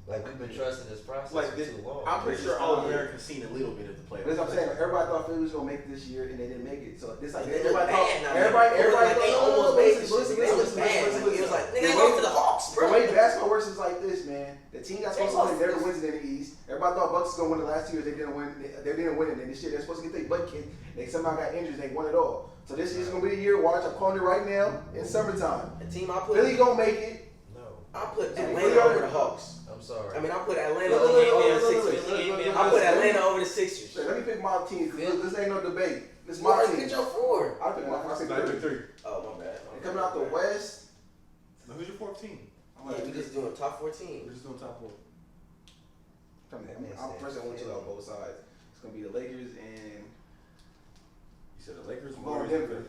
[SPEAKER 6] Like we've been trusting this process
[SPEAKER 2] Like
[SPEAKER 6] for
[SPEAKER 2] this,
[SPEAKER 6] too long.
[SPEAKER 2] I'm pretty sure all Americans seen a little bit of the playoffs.
[SPEAKER 3] That's what I'm saying. Everybody thought Philly was gonna make it this year, and they didn't make it. So this like
[SPEAKER 5] They look
[SPEAKER 3] everybody
[SPEAKER 5] bad now.
[SPEAKER 3] thought. Everybody.
[SPEAKER 5] Like they almost made this shit. They look bad. Like, it was like, nigga, they go to the Hawks,
[SPEAKER 3] The
[SPEAKER 5] bro.
[SPEAKER 3] way basketball works is like this, man. The team that's supposed to win
[SPEAKER 5] lost
[SPEAKER 3] never
[SPEAKER 5] this.
[SPEAKER 3] wins it in the East. Everybody thought Bucks was gonna win the last 2 years. They didn't win. They didn't win it. And this shit, they're supposed to get their butt kicked. They somehow got injured. They won it all. So this year's gonna be the year. Watch, I'm calling it right now. In summertime,
[SPEAKER 5] The team I put,
[SPEAKER 3] Philly gonna make it.
[SPEAKER 6] No,
[SPEAKER 5] I put
[SPEAKER 3] Philly
[SPEAKER 5] Atlanta
[SPEAKER 3] already-
[SPEAKER 5] over the Hawks.
[SPEAKER 6] I'm sorry.
[SPEAKER 5] I mean, I put Atlanta
[SPEAKER 3] Look,
[SPEAKER 5] over
[SPEAKER 3] look,
[SPEAKER 5] the
[SPEAKER 3] look,
[SPEAKER 5] Sixers.
[SPEAKER 3] look,
[SPEAKER 5] I put Atlanta over the Sixers.
[SPEAKER 3] Let me pick my team. This ain't no debate. This is
[SPEAKER 5] You
[SPEAKER 3] my
[SPEAKER 5] already
[SPEAKER 3] team.
[SPEAKER 5] picked your four.
[SPEAKER 3] I pick my first
[SPEAKER 2] I took 3.
[SPEAKER 5] Oh, my bad.
[SPEAKER 3] And coming out the West,
[SPEAKER 2] Now, who's your 14?
[SPEAKER 3] I'm
[SPEAKER 5] Yeah, we just doing top 14.
[SPEAKER 2] We're just doing top 4.
[SPEAKER 3] I'm first. I want you on both sides. It's gonna be the Lakers and
[SPEAKER 2] You said the Lakers,
[SPEAKER 3] I'm going
[SPEAKER 2] Warriors,
[SPEAKER 3] Denver.
[SPEAKER 2] and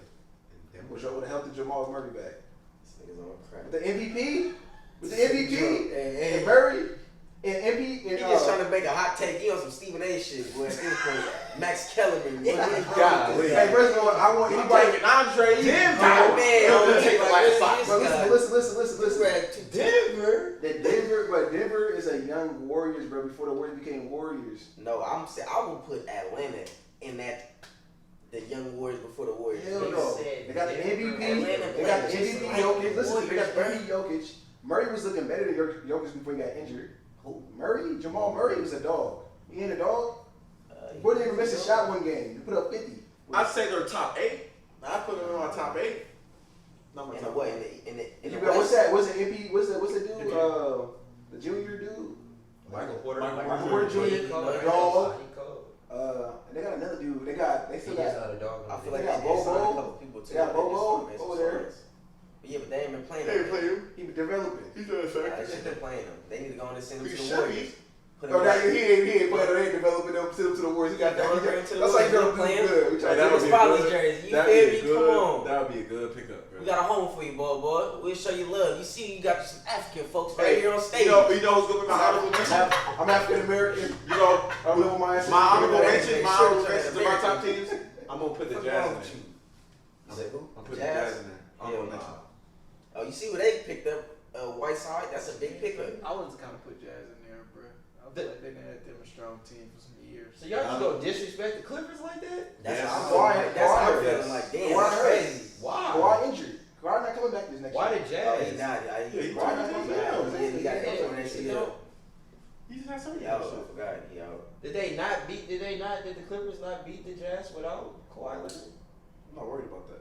[SPEAKER 2] Denver.
[SPEAKER 3] which would have helped Jamal Murray back.
[SPEAKER 5] This nigga's on crack.
[SPEAKER 3] With the MVP, with the MVP,
[SPEAKER 5] Hey,
[SPEAKER 3] and Murray, and MVP,
[SPEAKER 5] He
[SPEAKER 3] and
[SPEAKER 5] just trying to make a hot take. He on some Stephen A. shit. Boy, at this point, Max Kellerman. What is wrong with this
[SPEAKER 3] Hey,
[SPEAKER 5] guy?
[SPEAKER 3] first of all, I want
[SPEAKER 2] I'm
[SPEAKER 3] anybody.
[SPEAKER 2] taking Andre Denver.
[SPEAKER 5] Oh, man, I'm gonna
[SPEAKER 2] Take
[SPEAKER 5] take
[SPEAKER 2] the
[SPEAKER 5] like
[SPEAKER 2] last
[SPEAKER 5] this
[SPEAKER 2] spot.
[SPEAKER 5] guy.
[SPEAKER 3] But listen.
[SPEAKER 5] To Denver.
[SPEAKER 3] But Denver is a young Warriors, bro. Before the Warriors became Warriors.
[SPEAKER 5] No, I'm saying I will put Atlanta in that. The young Warriors before the Warriors.
[SPEAKER 3] Hell
[SPEAKER 6] He
[SPEAKER 3] no.
[SPEAKER 6] said
[SPEAKER 3] They got the
[SPEAKER 6] Denver.
[SPEAKER 3] MVP.
[SPEAKER 5] Atlanta
[SPEAKER 3] They got the
[SPEAKER 5] played just
[SPEAKER 3] MVP
[SPEAKER 5] like
[SPEAKER 3] Jokic. Listen, they got the
[SPEAKER 5] Warriors,
[SPEAKER 3] MVP Jokic. Murray was looking better than Jokic before he got injured.
[SPEAKER 5] Who?
[SPEAKER 3] Murray, Jamal Murray was a dog. He ain't a dog. He didn't even miss a shot one game. He put up 50.
[SPEAKER 2] I'd say they're top 8. I put them in my top 8. Not my
[SPEAKER 5] In the
[SPEAKER 2] top
[SPEAKER 5] what?
[SPEAKER 2] 8.
[SPEAKER 5] In
[SPEAKER 3] You
[SPEAKER 5] the
[SPEAKER 3] got, what's
[SPEAKER 5] West?
[SPEAKER 3] that? What's the MP? What's the dude? The junior dude.
[SPEAKER 6] Michael Porter.
[SPEAKER 3] Michael Porter Jr.
[SPEAKER 6] He cold.
[SPEAKER 3] Dog.
[SPEAKER 6] He cold.
[SPEAKER 3] And they got another dude. They still
[SPEAKER 6] He is
[SPEAKER 3] got.
[SPEAKER 6] not a dog.
[SPEAKER 5] I feel
[SPEAKER 3] They
[SPEAKER 5] like
[SPEAKER 3] got
[SPEAKER 5] they signed a
[SPEAKER 3] Bobo.
[SPEAKER 5] couple people too.
[SPEAKER 3] They got
[SPEAKER 5] They
[SPEAKER 3] Bobo
[SPEAKER 5] just made some
[SPEAKER 3] over there.
[SPEAKER 5] signings. But yeah, but they ain't been playing
[SPEAKER 2] They
[SPEAKER 5] them.
[SPEAKER 2] play him.
[SPEAKER 3] He was developing.
[SPEAKER 2] He's doing
[SPEAKER 5] Nah, they should been playing them. They need to go on and send them
[SPEAKER 2] He
[SPEAKER 5] to the
[SPEAKER 2] should
[SPEAKER 5] Warriors.
[SPEAKER 2] be.
[SPEAKER 5] Put
[SPEAKER 3] Oh,
[SPEAKER 5] them
[SPEAKER 3] now he ain't playing. They ain't developing them. Send him to the Warriors. He got that.
[SPEAKER 5] Bring him to the
[SPEAKER 3] That's like
[SPEAKER 5] Warriors.
[SPEAKER 3] they're
[SPEAKER 5] Playing.
[SPEAKER 3] good. We try
[SPEAKER 2] Hey,
[SPEAKER 3] to
[SPEAKER 5] Give us Spotty's jersey. You
[SPEAKER 2] that'd
[SPEAKER 5] feel
[SPEAKER 2] be
[SPEAKER 5] me?
[SPEAKER 2] a good-
[SPEAKER 5] Come on.
[SPEAKER 2] That would be a good pickup, bro.
[SPEAKER 5] We got a home for you, boy. We'll show you love. You see, you got some African folks right
[SPEAKER 2] Hey,
[SPEAKER 5] here on stage.
[SPEAKER 2] You know who's gonna be my honorable mention?
[SPEAKER 3] I'm African American.
[SPEAKER 2] You know,
[SPEAKER 3] I live with my ancestors.
[SPEAKER 2] my honorable
[SPEAKER 5] Hey,
[SPEAKER 2] mention.
[SPEAKER 5] hey,
[SPEAKER 2] My
[SPEAKER 5] sure,
[SPEAKER 2] honorable
[SPEAKER 5] sure,
[SPEAKER 2] mention to my top teams. I'm gonna put the
[SPEAKER 5] What's
[SPEAKER 2] Jazz
[SPEAKER 5] wrong
[SPEAKER 2] in
[SPEAKER 5] with
[SPEAKER 2] there.
[SPEAKER 5] you? You said who?
[SPEAKER 2] I'm putting the Jazz in there. I don't mention.
[SPEAKER 5] Oh, you see what they picked up? Whiteside. That's a big pickup.
[SPEAKER 4] I would kind of put Jazz in there, bro. I feel like they done had them a strong team for some years.
[SPEAKER 6] So y'all just gonna disrespect the Clippers like that?
[SPEAKER 5] That's
[SPEAKER 2] Yeah.
[SPEAKER 5] how I'm feeling. Like, damn,
[SPEAKER 3] Kawhi
[SPEAKER 5] that's
[SPEAKER 3] hurt.
[SPEAKER 5] crazy.
[SPEAKER 6] Why?
[SPEAKER 3] Kawhi injured. Kawhi not coming back this next
[SPEAKER 6] Why
[SPEAKER 3] year.
[SPEAKER 6] did
[SPEAKER 5] Oh,
[SPEAKER 6] Jazz?
[SPEAKER 5] he not.
[SPEAKER 2] he
[SPEAKER 3] Kawhi not coming back.
[SPEAKER 5] He got injured next year.
[SPEAKER 2] He just had something
[SPEAKER 5] He out. I forgot. He out.
[SPEAKER 6] Did the Clippers not beat the Jazz without Kawhi Leonard?
[SPEAKER 2] I'm not worried about that.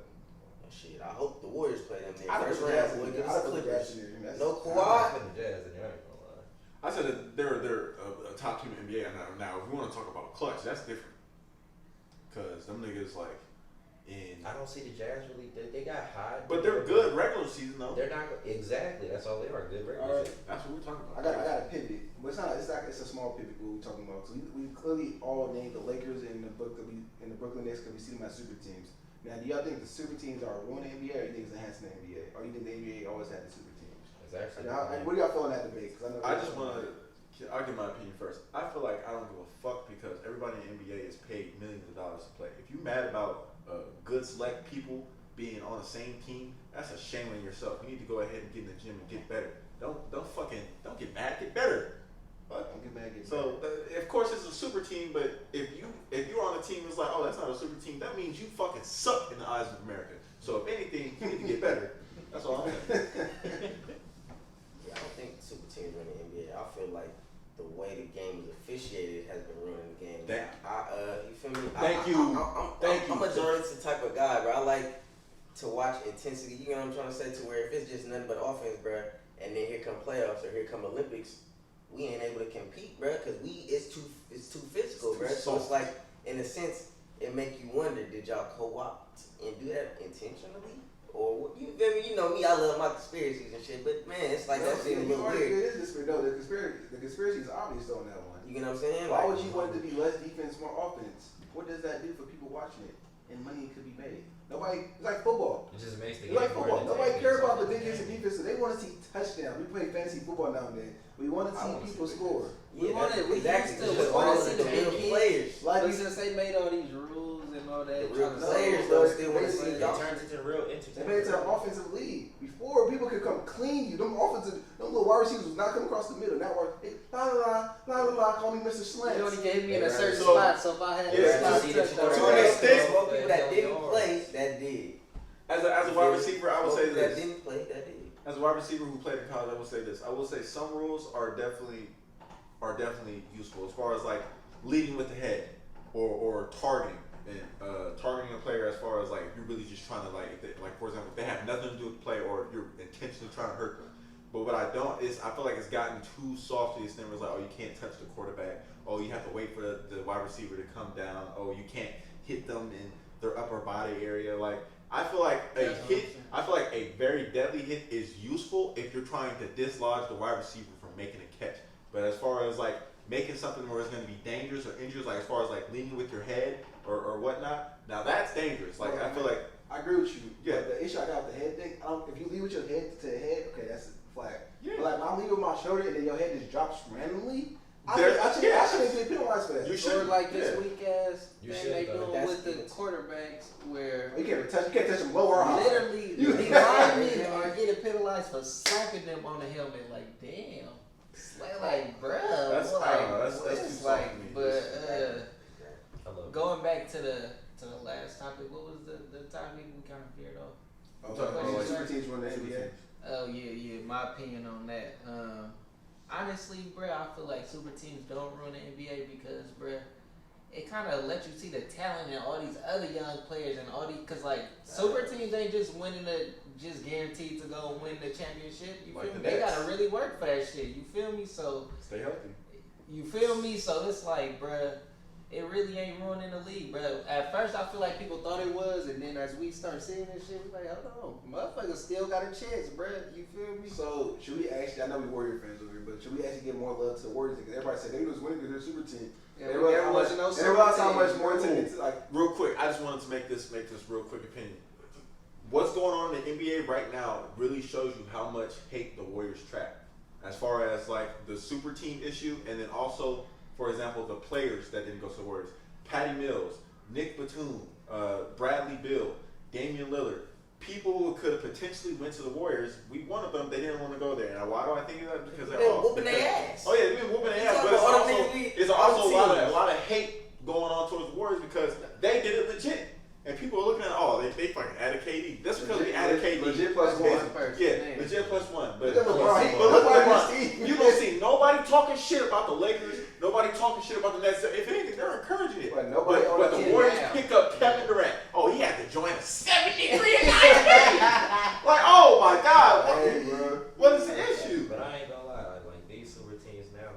[SPEAKER 5] Shit, I hope the Warriors play them there.
[SPEAKER 3] I
[SPEAKER 5] First
[SPEAKER 3] don't
[SPEAKER 5] round, boy, give us the Clippers. No
[SPEAKER 6] I
[SPEAKER 5] Kawhi.
[SPEAKER 6] put the Jazz in there. I ain't gonna lie.
[SPEAKER 2] I said that they're a top team in the NBA. Now, if we want to talk about clutch, that's different. Cause them niggas like in.
[SPEAKER 6] I don't see the Jazz really. They got high.
[SPEAKER 2] But they're good regular season though.
[SPEAKER 6] They're not exactly. That's all they are. Good regular
[SPEAKER 3] All right.
[SPEAKER 6] season.
[SPEAKER 2] That's what we're talking
[SPEAKER 3] I
[SPEAKER 2] about.
[SPEAKER 3] got a pivot, but it's a small pivot. What we're talking about. So we clearly all named the Lakers and the Brooklyn Nets because we see them as super teams. Now, do y'all think the super teams are ruining the NBA, or you think it's enhancing the NBA, or you think the NBA always had the super teams?
[SPEAKER 6] It's actually.
[SPEAKER 3] What do y'all feel on that debate?
[SPEAKER 2] I just want to. I'll give my opinion first. I feel like I don't give a fuck because everybody in the NBA is paid millions of dollars to play. If you mad about good select people being on the same team, that's a shame on yourself. You need to go ahead and get in the gym and get better. Don't get mad. Get better. Fuck.
[SPEAKER 3] Don't get mad.
[SPEAKER 2] So of course it's a super team, but if you're on a team that's like, oh, that's not a super team, that means you fucking suck in the eyes of America. So if anything, you need to get better. That's all I'm saying.
[SPEAKER 5] Yeah, I don't think super teams run the NBA. I feel like the way the game is officiated has been ruining the game. You feel me?
[SPEAKER 2] Thank you.
[SPEAKER 5] I'm a defensive type of guy, bro. I like to watch intensity. You know what I'm trying to say? To where if it's just nothing but offense, bro, and then here come playoffs or here come Olympics, we ain't able to compete, bro, because it's too physical, bro. So it's like, in a sense, it make you wonder, did y'all co-opt and do that intentionally? Or you feel me? You know me, I love my conspiracies and shit, but man, it's like that shit a little weird.
[SPEAKER 3] It is the conspiracy is obvious on that one.
[SPEAKER 5] You know what I'm saying?
[SPEAKER 3] Why
[SPEAKER 5] Like,
[SPEAKER 3] would you want it to be less defense, more offense? What does that do for people watching it? And money could be made. Nobody, it's like football.
[SPEAKER 6] It just makes the
[SPEAKER 3] It's
[SPEAKER 6] game
[SPEAKER 3] like
[SPEAKER 6] more
[SPEAKER 3] football. Nobody
[SPEAKER 6] entertaining.
[SPEAKER 3] cares about the defense and defense. So they want to see touchdowns. We play fantasy football now and then. We want to see people score.
[SPEAKER 4] We want it. We
[SPEAKER 5] exactly.
[SPEAKER 4] used to.
[SPEAKER 5] Just
[SPEAKER 4] We want
[SPEAKER 5] all
[SPEAKER 4] to see
[SPEAKER 5] the
[SPEAKER 4] the
[SPEAKER 5] real
[SPEAKER 4] big
[SPEAKER 5] players.
[SPEAKER 3] Like
[SPEAKER 4] But since they made all these rules and all that,
[SPEAKER 5] The real
[SPEAKER 4] trying to-
[SPEAKER 5] players
[SPEAKER 3] No,
[SPEAKER 5] though
[SPEAKER 3] but
[SPEAKER 5] still want to see
[SPEAKER 3] they-
[SPEAKER 6] It
[SPEAKER 5] y'all.
[SPEAKER 6] turns into real
[SPEAKER 3] they
[SPEAKER 6] entertainment.
[SPEAKER 3] made it to an offensive league. Before people could come clean you, them little wide receivers was not coming across the middle. Now we're call me Mr. Slants.
[SPEAKER 4] You only gave me in a certain
[SPEAKER 2] So-
[SPEAKER 4] spot, so if I had
[SPEAKER 2] Yeah,
[SPEAKER 4] a spot
[SPEAKER 2] to
[SPEAKER 4] to
[SPEAKER 2] an
[SPEAKER 4] touch
[SPEAKER 2] extent,
[SPEAKER 5] Most people that didn't play, that did.
[SPEAKER 2] As a wide receiver, I would say
[SPEAKER 5] Most people that
[SPEAKER 2] this.
[SPEAKER 5] didn't play, that did.
[SPEAKER 2] As a wide receiver who played in college, I would say this. I will say some rules are definitely useful as far as like leading with the head or targeting and targeting a player as far as like if you're really just trying to like for example if they have nothing to do with the play or you're intentionally trying to hurt them. But what I don't is I feel like it's gotten too soft to the extent where it's like, oh, you can't touch the quarterback. Oh, you have to wait for the wide receiver to come down. Oh, you can't hit them in their upper body area. Like I feel like a very deadly hit is useful if you're trying to dislodge the wide receiver from making a catch. But as far as like making something where it's going to be dangerous or injurious, like as far as like leaning with your head or whatnot, now that's dangerous. Like I feel like
[SPEAKER 3] I agree with you.
[SPEAKER 2] Yeah.
[SPEAKER 3] But the issue I got with the head thing, if you leave with your head to the head, okay, that's a flag.
[SPEAKER 2] Yeah.
[SPEAKER 3] But like when I'm leaving with my shoulder and then your head just drops randomly, I
[SPEAKER 2] Yeah.
[SPEAKER 3] shouldn't get penalized for that.
[SPEAKER 2] You
[SPEAKER 4] Or
[SPEAKER 2] should
[SPEAKER 4] like this
[SPEAKER 2] yeah.
[SPEAKER 4] weak ass
[SPEAKER 6] You
[SPEAKER 4] thing
[SPEAKER 6] should,
[SPEAKER 4] they
[SPEAKER 6] though.
[SPEAKER 4] doing
[SPEAKER 5] That's
[SPEAKER 4] with the
[SPEAKER 5] defense.
[SPEAKER 4] quarterbacks where
[SPEAKER 3] You can't touch them lower or high.
[SPEAKER 4] literally
[SPEAKER 3] You-
[SPEAKER 4] the linemen are getting penalized for slapping them on the helmet. Like damn, like bruh,
[SPEAKER 2] That's-
[SPEAKER 4] like,
[SPEAKER 2] that's
[SPEAKER 4] what
[SPEAKER 2] too
[SPEAKER 4] is
[SPEAKER 2] soft
[SPEAKER 4] like,
[SPEAKER 2] to me.
[SPEAKER 4] but
[SPEAKER 6] I love
[SPEAKER 4] going back to the last topic, what was the topic we kind of veered off?
[SPEAKER 3] I'm talking about like super teams run the NBA.
[SPEAKER 4] Oh yeah, my opinion on that. Honestly, bruh, I feel like super teams don't run the NBA because, bruh, it kind of lets you see the talent in all these other young players and all these, cause like super teams ain't just winning just guaranteed to go and win the championship. You
[SPEAKER 2] Like
[SPEAKER 4] feel
[SPEAKER 2] the
[SPEAKER 4] me? They
[SPEAKER 2] Nets.
[SPEAKER 4] gotta really work for that shit. You feel me? So
[SPEAKER 2] Stay healthy.
[SPEAKER 4] you feel me? So it's like, bruh, it really ain't ruining the league, bruh. At first, I feel like people thought it was, and then as we start seeing this shit, we like, hold on, motherfuckers still got a chance, bruh. You feel me?
[SPEAKER 3] So should we actually? I know we Warrior fans over here, but should we actually give more love to the Warriors? Because everybody said they was winning because they're super team.
[SPEAKER 4] Yeah,
[SPEAKER 3] They realized how much,
[SPEAKER 4] wasn't no
[SPEAKER 3] they realized how
[SPEAKER 4] super
[SPEAKER 3] much
[SPEAKER 4] team.
[SPEAKER 3] more to like.
[SPEAKER 2] Real quick, I just wanted to make this real quick opinion. What's going on in the NBA right now really shows you how much hate the Warriors trap. As far as like the super team issue, and then also, for example, the players that didn't go to the Warriors. Patty Mills, Nick Batum, Bradley Beal, Damian Lillard, people who could have potentially went to the Warriors, we wanted them. They didn't want to go there. Now, why do I think of that? Because
[SPEAKER 5] they're whooping their ass.
[SPEAKER 2] Oh yeah, they've been whooping their ass, but it's also a lot of hate going on towards the Warriors because they did it legit. And people are looking at, they fucking added KD. That's because we added KD.
[SPEAKER 3] Legit plus one.
[SPEAKER 2] Yeah, legit plus one. But
[SPEAKER 3] look at
[SPEAKER 2] LeBron. You don't see nobody talking shit about the Lakers. Nobody talking shit about the Nets. If anything, they're encouraging it.
[SPEAKER 3] But
[SPEAKER 2] the Warriors pick up Kevin Durant. Oh, he had to join a 73 and 9 Like, oh my God.
[SPEAKER 3] Hey, bro.
[SPEAKER 2] What is the issue?
[SPEAKER 6] But I ain't gonna lie, like these super teams now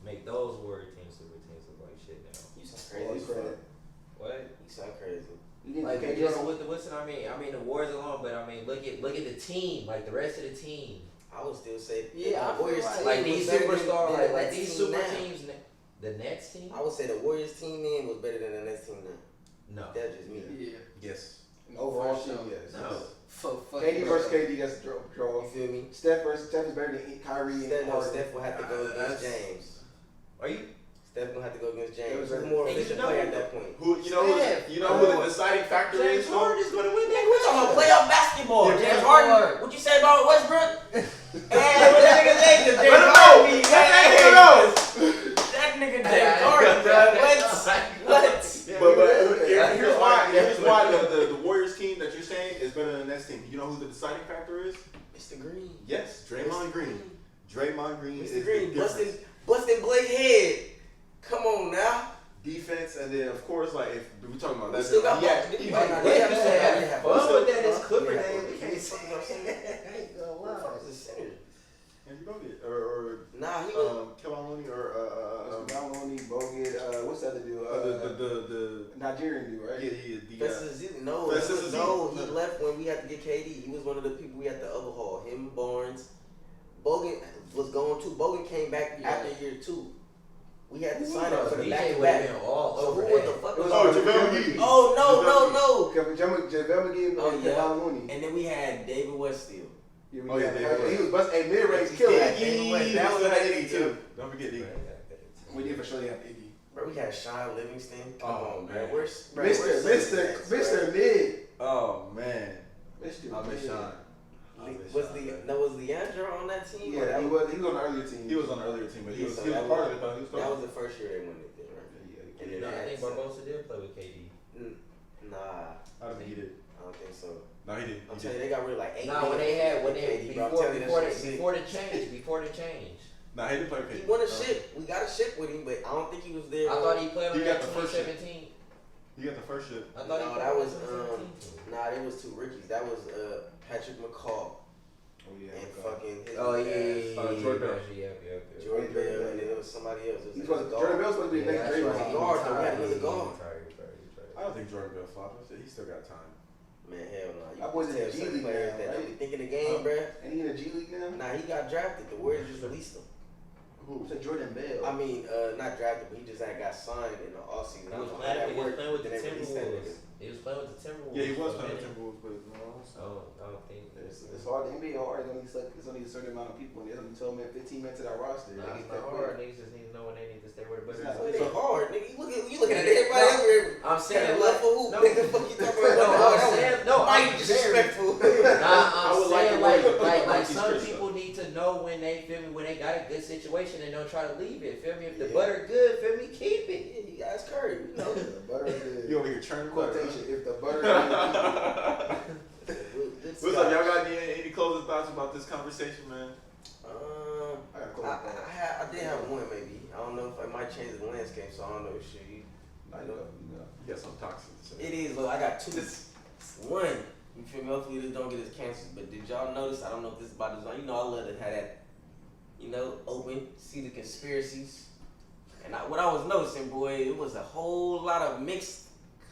[SPEAKER 6] make those Warrior teams super teams look like shit now.
[SPEAKER 5] You sound crazy.
[SPEAKER 6] What?
[SPEAKER 5] You sound crazy.
[SPEAKER 6] Like just with the I mean the Warriors alone, but I mean look at the team, like the rest of the team.
[SPEAKER 5] I would still say
[SPEAKER 4] Yeah,
[SPEAKER 5] the Warriors team
[SPEAKER 6] like these
[SPEAKER 5] was better
[SPEAKER 6] superstars,
[SPEAKER 5] than
[SPEAKER 6] like
[SPEAKER 5] the
[SPEAKER 6] these
[SPEAKER 5] Nets
[SPEAKER 6] super
[SPEAKER 5] now.
[SPEAKER 6] teams. The Nets team?
[SPEAKER 5] I would say the Warriors team then was better than the Nets team now.
[SPEAKER 6] No.
[SPEAKER 5] That's just me.
[SPEAKER 4] Yeah.
[SPEAKER 2] Yes.
[SPEAKER 3] Overall,
[SPEAKER 4] For sure.
[SPEAKER 3] yes.
[SPEAKER 6] No.
[SPEAKER 3] KD versus KD, that's a draw.
[SPEAKER 5] You feel me?
[SPEAKER 3] Steph is better than Kyrie and Harden.
[SPEAKER 5] Steph will have to go against James.
[SPEAKER 6] Are you?
[SPEAKER 5] Steph gonna have to go against James.
[SPEAKER 3] It was
[SPEAKER 5] Who's more
[SPEAKER 6] and you
[SPEAKER 5] efficient
[SPEAKER 6] know-
[SPEAKER 5] player at that point?
[SPEAKER 2] Who you know who the deciding factor
[SPEAKER 6] James
[SPEAKER 2] is?
[SPEAKER 6] Harden is gonna win
[SPEAKER 5] Nigga,
[SPEAKER 6] that.
[SPEAKER 5] we talking about playoff basketball.
[SPEAKER 2] Yeah,
[SPEAKER 5] James
[SPEAKER 4] James
[SPEAKER 5] Harden.
[SPEAKER 4] Harden.
[SPEAKER 5] What you say about Westbrook? Hey, what that nigga say? James
[SPEAKER 2] Let him
[SPEAKER 5] Harden.
[SPEAKER 2] know. Let that nigga know.
[SPEAKER 5] That nigga James Harden, bro. What?
[SPEAKER 2] But here's why the Warriors team that you're saying is better than the Nets team. You know who the deciding factor is?
[SPEAKER 5] Mr. Green.
[SPEAKER 2] Yes, Draymond Green. Draymond Green is
[SPEAKER 5] Mr.
[SPEAKER 2] the
[SPEAKER 5] Green
[SPEAKER 2] difference.
[SPEAKER 5] busting Blake head. Come on now.
[SPEAKER 2] Defense, and then of course, like if we're talking about
[SPEAKER 5] We
[SPEAKER 2] that,
[SPEAKER 5] still got
[SPEAKER 2] yeah,
[SPEAKER 5] Boston.
[SPEAKER 2] he
[SPEAKER 5] But
[SPEAKER 2] might-
[SPEAKER 5] we have to say, have
[SPEAKER 6] Fun with that is
[SPEAKER 5] We
[SPEAKER 6] Clipper
[SPEAKER 5] have
[SPEAKER 6] days.
[SPEAKER 5] fun.
[SPEAKER 6] We can't say
[SPEAKER 5] You know what I'm saying?
[SPEAKER 6] I ain't gonna lie.
[SPEAKER 5] Motherfucker's a center.
[SPEAKER 2] and you know it, or
[SPEAKER 5] Nah, he was.
[SPEAKER 2] Kevon Looney or
[SPEAKER 3] Maloney, Bogut, what's the other dude?
[SPEAKER 2] the
[SPEAKER 3] Nigerian dude, right?
[SPEAKER 5] No,
[SPEAKER 2] Festus Ezeli.
[SPEAKER 5] he left when we had to get KD. He was one of the people we had to overhaul. Him, Barnes, Bogut was going too. Bogut came back after year 2. We had to sign up for the back
[SPEAKER 6] DJ
[SPEAKER 5] to
[SPEAKER 6] would have
[SPEAKER 5] back.
[SPEAKER 6] been all
[SPEAKER 5] So
[SPEAKER 6] over
[SPEAKER 5] who was the
[SPEAKER 6] that.
[SPEAKER 5] fuck
[SPEAKER 3] It
[SPEAKER 5] was
[SPEAKER 3] was
[SPEAKER 5] on?
[SPEAKER 2] JaVale McGee.
[SPEAKER 5] Oh no.
[SPEAKER 3] JaVale McGee
[SPEAKER 5] Oh,
[SPEAKER 3] and
[SPEAKER 5] yeah.
[SPEAKER 3] Kevon Looney.
[SPEAKER 5] And then we had David West still.
[SPEAKER 3] Yeah,
[SPEAKER 2] Oh, yeah,
[SPEAKER 3] he was busting a mid-range killer.
[SPEAKER 2] Iggy,
[SPEAKER 5] That was
[SPEAKER 2] still had
[SPEAKER 5] a-
[SPEAKER 2] Iggy too. Don't forget Iggy.
[SPEAKER 3] We did for sure have Iggy.
[SPEAKER 5] Bro, we had Sean Livingston. Come
[SPEAKER 2] Oh,
[SPEAKER 5] on,
[SPEAKER 2] man.
[SPEAKER 5] man. Where's
[SPEAKER 3] Mr. Mid.
[SPEAKER 2] Oh man,
[SPEAKER 3] Mr.
[SPEAKER 2] I miss
[SPEAKER 3] Mid.
[SPEAKER 2] Sean.
[SPEAKER 5] Was Leandro on that team?
[SPEAKER 3] Yeah, he was on the earlier team.
[SPEAKER 2] He was on the earlier team, but he was
[SPEAKER 5] So
[SPEAKER 2] part
[SPEAKER 5] that
[SPEAKER 2] of it. But he was
[SPEAKER 5] That was the first year they won it, then, right?
[SPEAKER 3] Yeah,
[SPEAKER 5] And then
[SPEAKER 6] No, I
[SPEAKER 5] they
[SPEAKER 6] think
[SPEAKER 5] had
[SPEAKER 6] Barbosa did play with KD.
[SPEAKER 5] Nah,
[SPEAKER 2] I don't think he did.
[SPEAKER 5] I don't think so.
[SPEAKER 2] No, he did.
[SPEAKER 5] I'm
[SPEAKER 2] He
[SPEAKER 5] telling you,
[SPEAKER 2] did.
[SPEAKER 5] they got rid of like 8
[SPEAKER 6] No, when they had
[SPEAKER 5] KD, bro. I'm telling you, that shit sick.
[SPEAKER 6] before the change.
[SPEAKER 2] No, he didn't play with
[SPEAKER 5] He
[SPEAKER 2] KD.
[SPEAKER 5] won a ship. We got a ship with him, but I don't think he was there.
[SPEAKER 6] I thought he played
[SPEAKER 2] He
[SPEAKER 6] with
[SPEAKER 2] got
[SPEAKER 6] that
[SPEAKER 2] the first ship.
[SPEAKER 6] 2017.
[SPEAKER 2] He got the first ship.
[SPEAKER 6] I thought he
[SPEAKER 5] No,
[SPEAKER 6] played
[SPEAKER 5] that
[SPEAKER 6] with
[SPEAKER 5] was
[SPEAKER 6] 2017.
[SPEAKER 5] Nah, it was 2 rookies. That was Patrick McCall
[SPEAKER 3] Oh yeah.
[SPEAKER 5] and fucking his
[SPEAKER 6] Oh
[SPEAKER 5] ass,
[SPEAKER 6] yeah,
[SPEAKER 2] Jordan Bell.
[SPEAKER 6] Yeah.
[SPEAKER 5] Jordan Bell, and then there was somebody else. It was like a
[SPEAKER 3] Jordan
[SPEAKER 5] guard.
[SPEAKER 3] Bell's supposed to be the next
[SPEAKER 6] that's
[SPEAKER 3] Draymond.
[SPEAKER 6] right.
[SPEAKER 5] Guard, though. We had another guard.
[SPEAKER 2] I don't think Jordan Bell flopped. I said he still got time.
[SPEAKER 5] Man, hell no. You
[SPEAKER 3] That boy's in
[SPEAKER 5] tell
[SPEAKER 3] the G
[SPEAKER 5] certain
[SPEAKER 3] League
[SPEAKER 5] players
[SPEAKER 3] now,
[SPEAKER 5] that
[SPEAKER 3] right?
[SPEAKER 5] don't be thinking the game, bruh.
[SPEAKER 3] And he in the G League now?
[SPEAKER 5] Nah, he got drafted. The Warriors just released him.
[SPEAKER 3] Who? Said Jordan Bell.
[SPEAKER 5] I mean, not drafted, but he just got signed in the offseason.
[SPEAKER 6] He
[SPEAKER 5] I
[SPEAKER 6] was
[SPEAKER 5] don't know how that
[SPEAKER 6] playing with
[SPEAKER 5] worked.
[SPEAKER 6] the
[SPEAKER 5] Then they released that
[SPEAKER 6] Timberwolves.
[SPEAKER 5] nigga.
[SPEAKER 6] He was playing with the Timberwolves.
[SPEAKER 2] Yeah, he was
[SPEAKER 6] for a
[SPEAKER 2] playing with
[SPEAKER 6] minute.
[SPEAKER 2] Timberwolves, but no.
[SPEAKER 6] I don't think
[SPEAKER 3] It's hard. The NBA hard. It's only a certain amount of people. And there's only 12 men, 15 men to that roster.
[SPEAKER 6] Nah,
[SPEAKER 3] They
[SPEAKER 6] it's
[SPEAKER 3] get
[SPEAKER 6] not
[SPEAKER 3] that
[SPEAKER 6] hard.
[SPEAKER 3] quick.
[SPEAKER 6] Niggas just need to know when they need to stay where the butter
[SPEAKER 3] It's not-
[SPEAKER 6] is.
[SPEAKER 5] It ain't hard, nigga. You looking at everybody else.
[SPEAKER 6] I'm saying
[SPEAKER 5] left for who?
[SPEAKER 6] No.
[SPEAKER 5] Nigga, fuck you talking about?
[SPEAKER 6] No, I'm saying no.
[SPEAKER 5] Why
[SPEAKER 6] I'm
[SPEAKER 5] you disrespectful?
[SPEAKER 6] Nah,
[SPEAKER 2] I
[SPEAKER 6] I'm
[SPEAKER 2] would like
[SPEAKER 6] saying
[SPEAKER 2] the way the
[SPEAKER 6] like
[SPEAKER 2] Marquise
[SPEAKER 6] some
[SPEAKER 2] Chris
[SPEAKER 6] people need to know when they feel me when they got a good situation and don't try to leave it. Feel me? If the
[SPEAKER 5] Yeah.
[SPEAKER 6] butter good, feel me, keep it.
[SPEAKER 5] Yeah, you guys Curry. You know.
[SPEAKER 3] The butter is
[SPEAKER 2] You over here churning butter.
[SPEAKER 3] quotation. If the butter
[SPEAKER 2] What's up? Y'all got any closing thoughts about this conversation, man?
[SPEAKER 3] I gotta close that.
[SPEAKER 5] I did have one maybe. I don't know if it might change the landscape, so I don't know if shit.
[SPEAKER 2] You got some toxic to say.
[SPEAKER 5] It is. Look, I got 2. One, you feel me? Hopefully this don't get us canceled. But did y'all notice? I don't know if this is by design. You know, I love to have that. Open, see the conspiracies. And what I was noticing, boy, it was a whole lot of mixed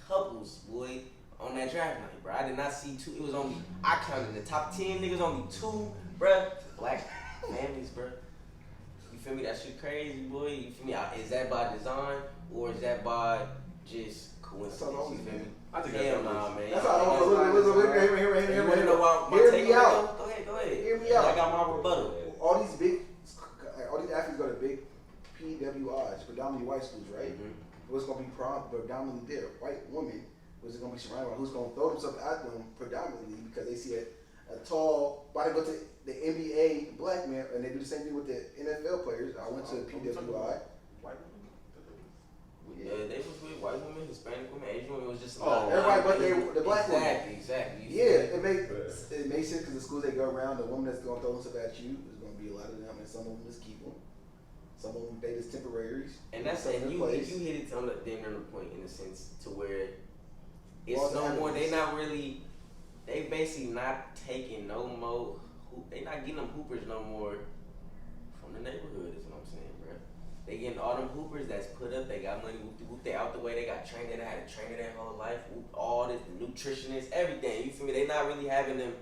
[SPEAKER 5] couples, boy, on that draft night, bro. I did not see 2. It was only, I counted the top 10 niggas, only 2, bruh, black families, bruh. You feel me? That shit crazy, boy. You feel me? Is that by design or is that by just coincidence? You feel me?
[SPEAKER 2] I think
[SPEAKER 5] Hell
[SPEAKER 2] that's
[SPEAKER 5] nah, man.
[SPEAKER 3] That's all I want. Look,
[SPEAKER 5] You wanna know why my
[SPEAKER 3] Hear
[SPEAKER 5] take
[SPEAKER 3] me
[SPEAKER 5] on it,
[SPEAKER 3] out.
[SPEAKER 5] though? Go ahead.
[SPEAKER 3] Hear me out.
[SPEAKER 5] I got my rebuttal.
[SPEAKER 3] All these athletes go to big PWIs, predominantly white schools, right?
[SPEAKER 5] Mhm.
[SPEAKER 3] What's gonna be predominantly there? White women was it going to be surrounded by who's going to throw themselves at them predominantly because they see a tall, why they go to the NBA black man, and they do the same thing with the NFL players. I went to PWI.
[SPEAKER 5] Yeah, they was with white women, Hispanic women, Asian women. It was just
[SPEAKER 3] everybody but the black women.
[SPEAKER 5] Exactly.
[SPEAKER 3] Yeah, it makes sense because the schools they go around, the woman that's going to throw themselves at you is going to be a lot of them, and some of them just keep them. Some of them they just temporaries.
[SPEAKER 5] And that's and you hit it on the point in a sense to where it's no more. They not really. They basically not taking no more. They not getting them hoopers no more from the neighborhood. Is what I'm saying, bro. They getting all them hoopers that's put up. They got money. Whoop, they out the way. They got trained. They had a trainer their whole life. Whoop, all this, the nutritionists, everything. You feel me? They not really having them.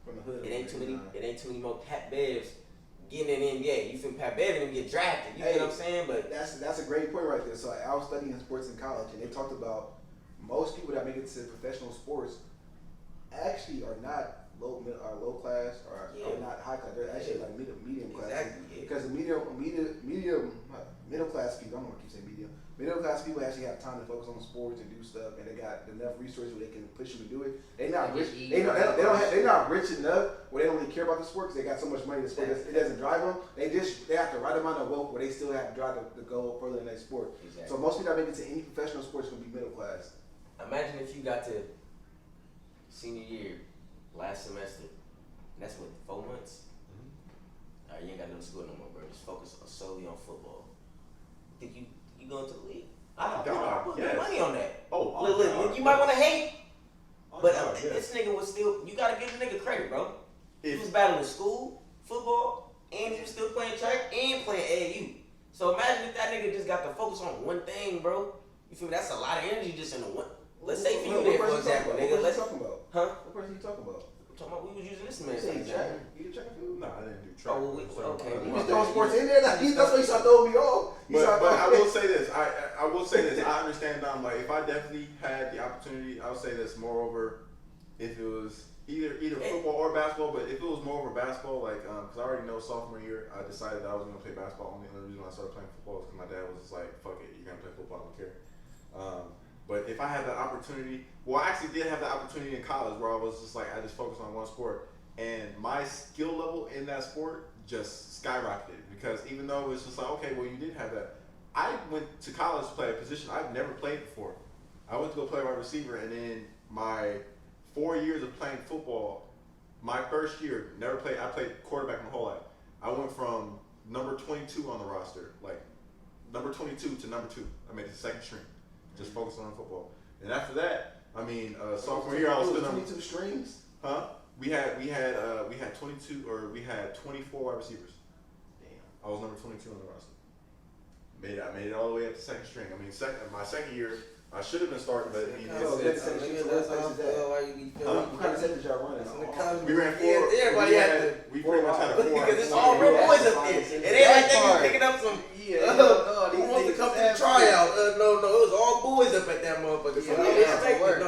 [SPEAKER 3] From the hood.
[SPEAKER 5] It ain't too many. It ain't too many more Pat Bevs getting in the NBA. You feel me? Pat Bev and them get drafted. You know what I'm saying? But
[SPEAKER 3] that's a great point right there. So I was studying sports in college, and they talked about most people that make it to professional sports actually are not low class or are not high class. They're actually like medium class.
[SPEAKER 5] Exactly.
[SPEAKER 3] Because the middle class people, I don't want to keep saying medium. Middle class people actually have time to focus on sports and do stuff, and they got enough resources where they can push you to do it. They're not rich. They're not rich enough where they don't really care about the sport because they got so much money. The sport it doesn't drive them. They have the right amount of wealth where they still have to drive to go further in that sport.
[SPEAKER 5] Exactly.
[SPEAKER 3] So most people that make it to any professional sports will be middle class.
[SPEAKER 5] Imagine if you got to senior year, last semester. That's what, 4 months? Mm-hmm. All right, you ain't got to go to school no more, bro. Just focus solely on football. Think you going to the league? I put money on that. Look, you might want to hate, but this nigga was still. You got to give the nigga credit, bro. He was battling school, football, and he was still playing track and playing AAU. So imagine if that nigga just got to focus on one thing, bro. You feel me? That's a lot of energy just in the one. Let's say for you there, for example, nigga.
[SPEAKER 3] What person you talking about?
[SPEAKER 5] Huh?
[SPEAKER 3] What person you talking about?
[SPEAKER 5] I'm talking about we was using this man.
[SPEAKER 3] You did track and field?
[SPEAKER 2] No, I didn't do track.
[SPEAKER 5] Oh, well, okay.
[SPEAKER 3] You just throwing sports in there? That's why you started throwing me off.
[SPEAKER 2] But I will say this. I will say this. I understand, Dom. Like, if I definitely had the opportunity, I would say this. Moreover, if it was either football or basketball, but if it was more over basketball, like, because I already know sophomore year, I decided that I was going to play basketball. Only the reason why I started playing football was because my dad was just like, fuck it, you're going to play football, I don't care. But if I had the opportunity, well, I actually did have the opportunity in college where I was just like, I just focused on one sport. And my skill level in that sport just skyrocketed because even though it's just like, okay, well, you did have that. I went to college to play a position I've never played before. I went to go play wide receiver, and then my 4 years of playing football, my first year, never played. I played quarterback my whole life. I went from number 22 on the roster, like number 22 to number 2. I made the second string, just focusing on football. And after that, I mean, sophomore year, I was still number
[SPEAKER 3] 22 strings.
[SPEAKER 2] Huh? We had 22 or we had 24 wide receivers. Damn. I was number 22 on the roster. I made it all the way up to second string. I mean, my second year, I should have been starting, but he did.
[SPEAKER 3] What kind of set did y'all run?
[SPEAKER 2] We ran 4.
[SPEAKER 5] Everybody had to.
[SPEAKER 2] We pretty much had a 4.
[SPEAKER 5] Because it's all real boys up there. It ain't like they be picking up some. Who wants to come to the tryout? No, it was all boys up at that motherfucker. So they respected,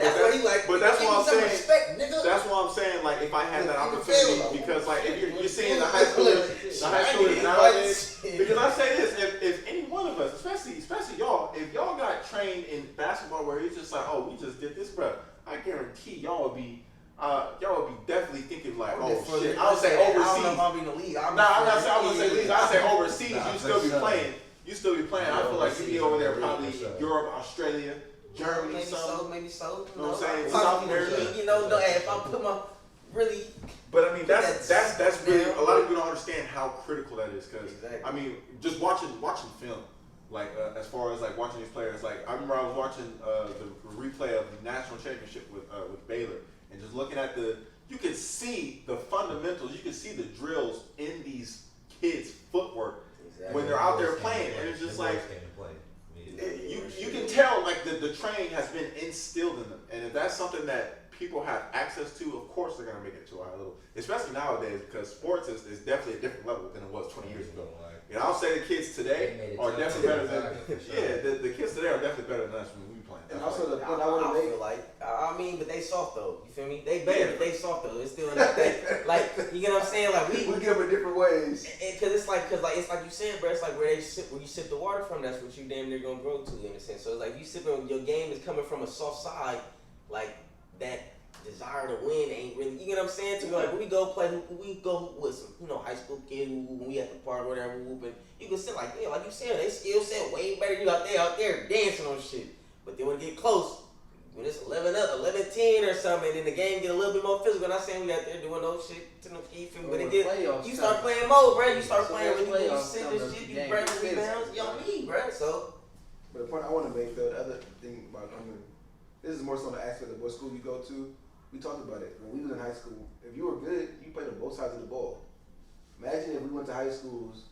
[SPEAKER 5] that's what he like.
[SPEAKER 2] But that's what I'm saying.
[SPEAKER 5] Respect, nigga.
[SPEAKER 2] That's what I'm saying. Like, if I had that opportunity, because like if you're seeing the high schoolers nowadays. Because I say this, if any one of us, especially y'all, if y'all got trained in basketball where it's just like, oh, we just did this, bro, I guarantee y'all would be definitely thinking like, oh shit. I would say overseas. I don't know if I'll be in the league. I'm not saying I would say league. I say overseas. You still be playing. I feel like you'd be over there probably Europe, Australia, Germany,
[SPEAKER 5] maybe so.
[SPEAKER 2] You know what I'm saying? South America.
[SPEAKER 5] You know, if I put my really.
[SPEAKER 2] But I mean, that's really a lot of people don't understand how critical that is because I mean, just watching film, like as far as like watching these players, like I remember I was watching the replay of the national championship with Baylor, and just looking at you could see the fundamentals, you could see the drills in these kids' footwork when they're out there playing, and it's just like you can tell like the training has been instilled in them, and if that's something that people have access to, of course they're gonna make it to a high level. Especially nowadays because sports is definitely a different level than it was 20 years ago. And I'll say the kids today are definitely better than the kids today are definitely better than us when we playing.
[SPEAKER 3] And also the point
[SPEAKER 5] I feel like but they soft though. You feel me? They better, but they soft though. It's still in that thing. Like you get what I'm saying? Like we
[SPEAKER 3] give them different ways.
[SPEAKER 5] Because it's like, cause like it's like you said, bro. It's like where you sip the water from. That's what you damn near gonna grow to in a sense. So it's like you sipping, your game is coming from a soft side, like that desire to win ain't really. You get what I'm saying? To like when we go play, we go with some high school kid when we at the park or whatever whooping. You can sit like like you said, they skill set way better. You out there dancing on shit. But then when it get close, when it's 11-10 or something, and then the game get a little bit more physical. I'm not saying we out there doing no shit to no keeping, but you start playing more, bro. You start playing when you sit this shit, you break the rebounds, you on me, bro. So.
[SPEAKER 3] But the point I want to make, though, the other thing about this is more so the aspect of what school you go to. We talked about it when we was in high school. If you were good, you played on both sides of the ball. Imagine if we went to high schools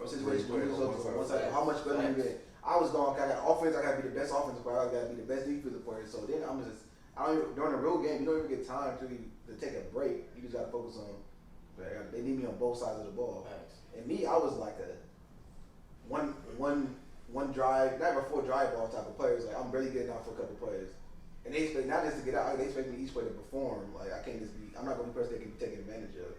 [SPEAKER 3] or situations where we was on one side. How much better you get? I was going. I got offense. I got to be the best offensive player. I got to be the best defensive player. So then during a real game, you don't even get time to take a break. You just got to focus on. They need me on both sides of the ball.
[SPEAKER 5] Nice.
[SPEAKER 3] And me, I was like a one drive, not before drive ball type of players. Like I'm really getting out for a couple players. And they expect not just to get out, they expect me each player to perform. Like I can't just be, I'm not gonna be the person that can be taken advantage of.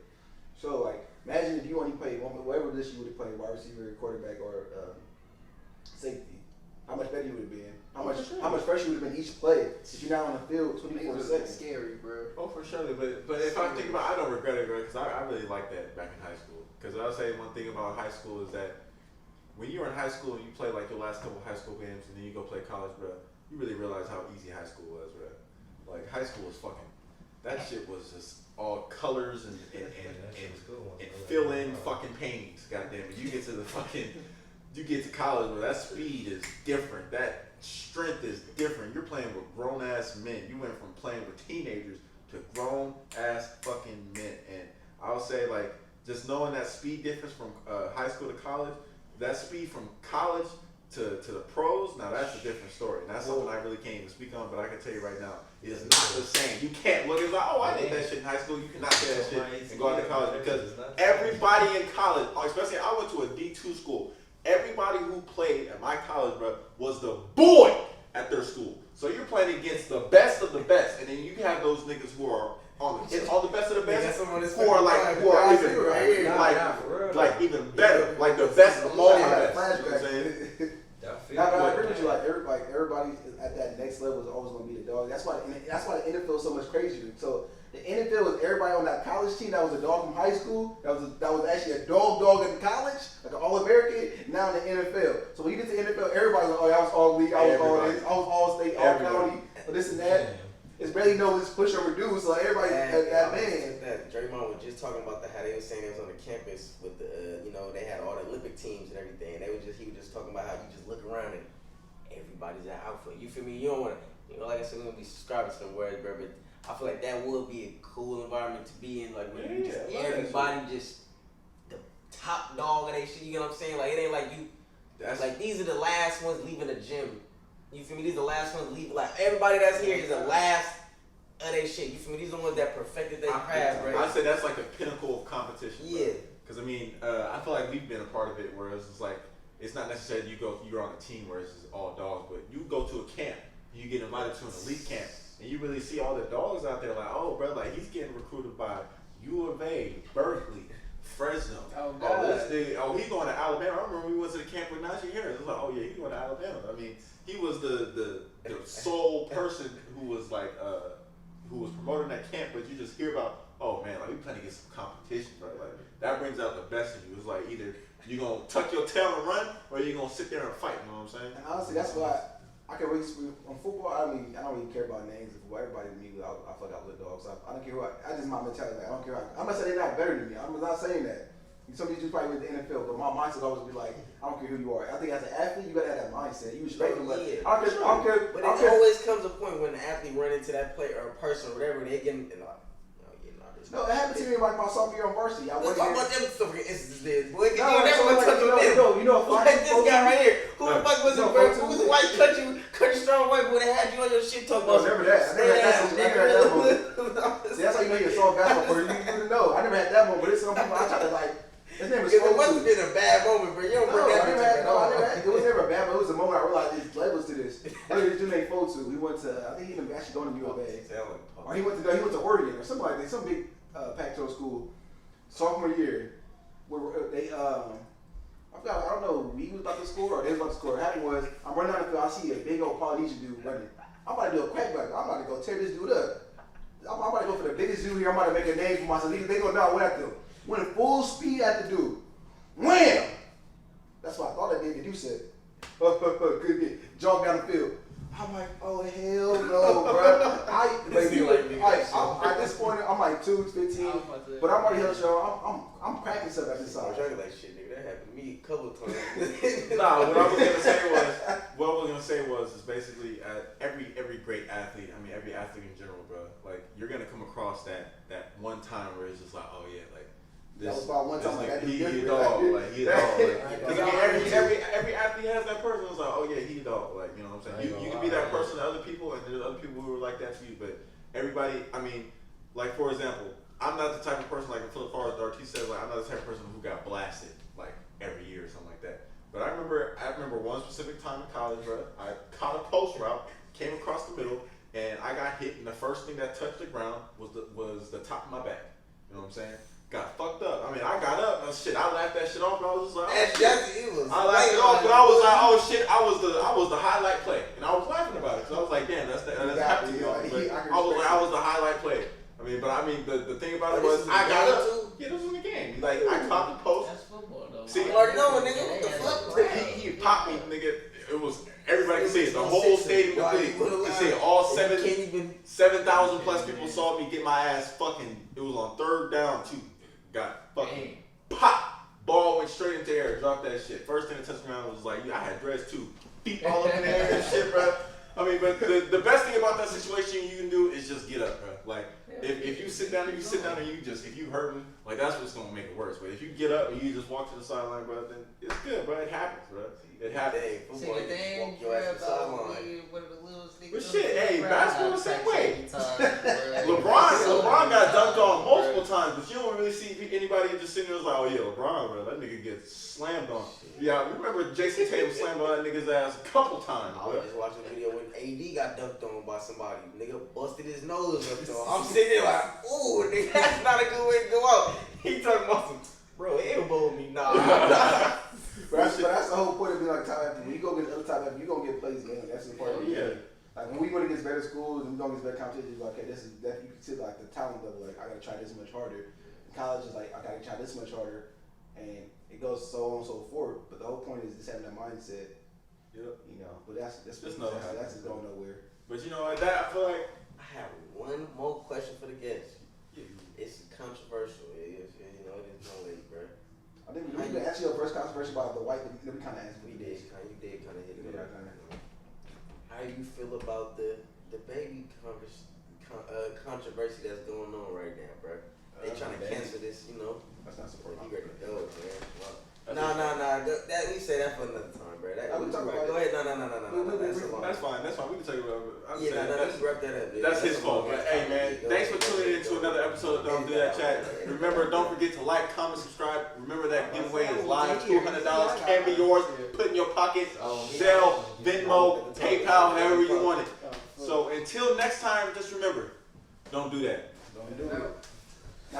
[SPEAKER 3] So like, imagine if you only played whatever position you would have played, wide receiver, quarterback, or safety. How much better you would have been? How much fresher you would have been each play if you're not on the field 24 seconds.
[SPEAKER 4] Scary, bro.
[SPEAKER 2] Oh, for sure. But if I think about, I don't regret it, bro, because I really liked that back in high school. Because I'll say one thing about high school is that when you were in high school and you play like your last couple high school games and then you go play college, bro, you really realize how easy high school was, bro. Like high school was fucking, that shit was just all colors and fill in fucking paintings, goddamn it. You get to college, bro, that speed is different. That strength is different. You're playing with grown ass men. You went from playing with teenagers to grown ass fucking men. And I would say like just knowing that speed difference from high school to college, that speed from college to the pros, now that's a different story. And that's something I really can't even speak on, but I can tell you right now, it is not the same. You can't look at like, oh, I did that shit in high school. You cannot say that shit and go out to college because everybody in college, especially I went to a D2 school, everybody who played at my college, bro, was the boy at their school. So you're playing against the best of the best, and then you have those niggas who are on the best of the best, who are even better, like the best among the best. You know what I'm saying?
[SPEAKER 3] Now, but I agree with you. Like everybody at that next level is always going to be the dog. That's why the NFL is so much crazier. So the NFL was everybody on that college team that was a dog from high school. That was actually a dog in college, like an All-American. Now in the NFL. So when you get to the NFL, everybody's like, oh, I was all league, I was all this, I was all state, all county, or this and that. It's barely no this push or reduce. So everybody that man.
[SPEAKER 5] That Draymond was just talking about how they were saying it was on the campus with the they had all the Olympic teams and everything. He was just talking about how you just look around and everybody's out for you. Feel me? You don't want to, like I said, we're gonna be subscribing to some words, bro. But I feel like that would be a cool environment to be in. Like when you just everybody just the top dog of that shit. You know what I'm saying? Like it ain't like you. That's like these are the last ones leaving the gym. You feel me? These are the last ones leaving. Like everybody that's here is the last of their shit. You feel me? These are the ones that perfected their craft, bro.
[SPEAKER 2] I say that's like the pinnacle of competition.
[SPEAKER 5] Yeah.
[SPEAKER 2] Because I mean, I feel like we've been a part of it where it's just like it's not necessarily you're on a team where it's just all dogs, but you go to a camp, you get invited to an elite camp, and you really see all the dogs out there. Like, oh, bro, like he's getting recruited by U of A, Berkeley, Fresno. He's going to Alabama. I remember we went to the camp with Najee Harris. It was like, oh yeah, he's going to Alabama. I mean, he was the sole person who was like who was promoting that camp, but you just hear about, oh man, like we playing against some competition, bro. Like that brings out the best in you. It's like either you gonna tuck your tail and run, or you gonna sit there and fight. You know what I'm saying?
[SPEAKER 3] And honestly, that's why I can really on football. I don't really care about names of football. Everybody to me, I feel like I live dogs. I don't care who. I just my mentality. Like, I don't care. I'm not saying they're not better than me. I'm not saying that. Some of these probably with the NFL, but my mindset always be like, I don't care who you are. I think as an athlete, you gotta have that mindset. You respect them. Like,
[SPEAKER 5] yeah,
[SPEAKER 3] I don't care.
[SPEAKER 5] But it always comes a point when the athlete run into that player or person or whatever, they get
[SPEAKER 3] no, it happened to me like my sophomore year on varsity. I
[SPEAKER 5] Let's talk about them stuff instances, boy. You
[SPEAKER 3] never
[SPEAKER 5] want to touch on them.
[SPEAKER 3] You know,
[SPEAKER 5] like this guy right here. Who the fuck was it, bro? Who was the white country strong white boy that had you on your shit talking about?
[SPEAKER 3] Never that. I never had that moment. See, that's how you know you're a soft basketball player. You didn't know. I never had that moment, but it's some people I try to like. His name was
[SPEAKER 5] it must have been a bad moment, bro. You don't bring that
[SPEAKER 3] it was never a bad moment. It was a moment I realized there's levels to this. This dude named Fotu. We went to, I think he even actually going to U of A. Or he went to Oregon or something like that. Some big Pac-12 school. Sophomore year, I don't know, we was about to score or they was about to score. What happened was, I'm running down the field, I see a big old Polynesian dude running. I'm about to do a crackback. I'm about to go tear this dude up. I'm about to go for the biggest dude here. I'm about to make a name for myself. They gonna know I went after him. Went full speed at the dude. Wham! That's what I thought I did. The dude said, good get jog down the field. I'm like, oh hell no, bro. At this point, I'm like 215, but I'm already hell show. I'm cracking stuff at this time.
[SPEAKER 5] I'm like shit, nigga. That happened to me a couple of times.
[SPEAKER 2] Nah, what I was gonna say was is basically every great athlete. I mean, every athlete in general, bro. Like you're gonna come across that one time where it's just like, oh yeah, like.
[SPEAKER 3] That was about one time, like,
[SPEAKER 2] he a dog, like he a dog. Every athlete has that person who's like, oh yeah, he a dog, like you know what I'm saying. You can be that person to other people, and there's other people who are like that to you. But everybody, I mean, like for example, I'm not the type of person like Philip Far as Darty says, like I'm not the type of person who got blasted like every year or something like that. But I remember one specific time in college, bro. I caught a post route, came across the middle, and I got hit, and the first thing that touched the ground was the top of my back. You know what I'm saying? Got fucked up. I mean, I got up and shit. I laughed that shit off, and I was just like, oh, shit. I laughed it off, but I was like, oh shit, I was the highlight play, and I was laughing about it. So I was like, damn, that's happened to me. I was the highlight play. I mean, but the thing about it was I got up. Yeah, this was in the game. Like I caught the post.
[SPEAKER 4] That's football though.
[SPEAKER 5] See, you already know, nigga. What the fuck?
[SPEAKER 2] He popped me, nigga. It was everybody could see it. The whole stadium could see it. All 7,000 plus people saw me get my ass fucking. It was on third down too. Got fucking pop. Ball went straight into the air. Dropped that shit. First thing that touched the ground was like, I had dreads too. Feet all up in the air and shit, bro. I mean, but the best thing about that situation you can do is just get up, bro. Like, if you sit down and if you hurting, like that's what's gonna make it worse. But if you get up and you just walk to the sideline, bro, then it's good, bro. It happens, bro. It happens.
[SPEAKER 4] See the thing, bro, about one of the little
[SPEAKER 2] but shit, hey, basketball the same way. LeBron got dunked on multiple times, but you don't really see anybody just sitting there like, oh yeah, LeBron, bro, that nigga gets slammed on. Yeah, remember Jason Tatum slammed on that nigga's ass a couple times,
[SPEAKER 5] I
[SPEAKER 2] bro.
[SPEAKER 5] was just watching a video when AD got dunked on by somebody. Nigga busted his nose up. So I'm sitting there like, ooh, nigga, that's not a good way to go out. He talking about some, bro, elbowed me, nah.
[SPEAKER 3] But that's the whole point of being like top athlete. When you go get the other top athlete, you're going to get plays game. That's the part of it. Like when we went against better schools and we go against better competition, you're like, okay, this is that you consider like the talent level. Like I got to try this much harder. In college is like I got to try this much harder, and it goes so on and so forth. But the whole point is just having that mindset.
[SPEAKER 2] Yep.
[SPEAKER 3] You know, but that's just going nowhere.
[SPEAKER 2] But you know, that I feel like
[SPEAKER 5] I have one more question for the guests. It's controversial. You know, it is no way, bro.
[SPEAKER 3] I think we can answer your first controversy about the white. We kind of answered.
[SPEAKER 5] You did kind of hit it. How do you feel about the baby controversy that's going on right now, bro? They trying to cancel this, you know.
[SPEAKER 3] That's not supporting.
[SPEAKER 5] You ready to go, man? Nah. We say that for another time, bro. Go ahead. No.
[SPEAKER 2] That's fine. We can talk about it.
[SPEAKER 5] Let's wrap that up.
[SPEAKER 2] That's his fault, man. Hey, man, thanks for tuning in to another episode of Don't Do That Chat. Remember, don't forget to like, comment, subscribe. Remember that giveaway is live. $200 can be yours. Put in your pocket. Zelle, Venmo, PayPal, however you want it. So until next time, just remember, don't do that.
[SPEAKER 3] Don't do it.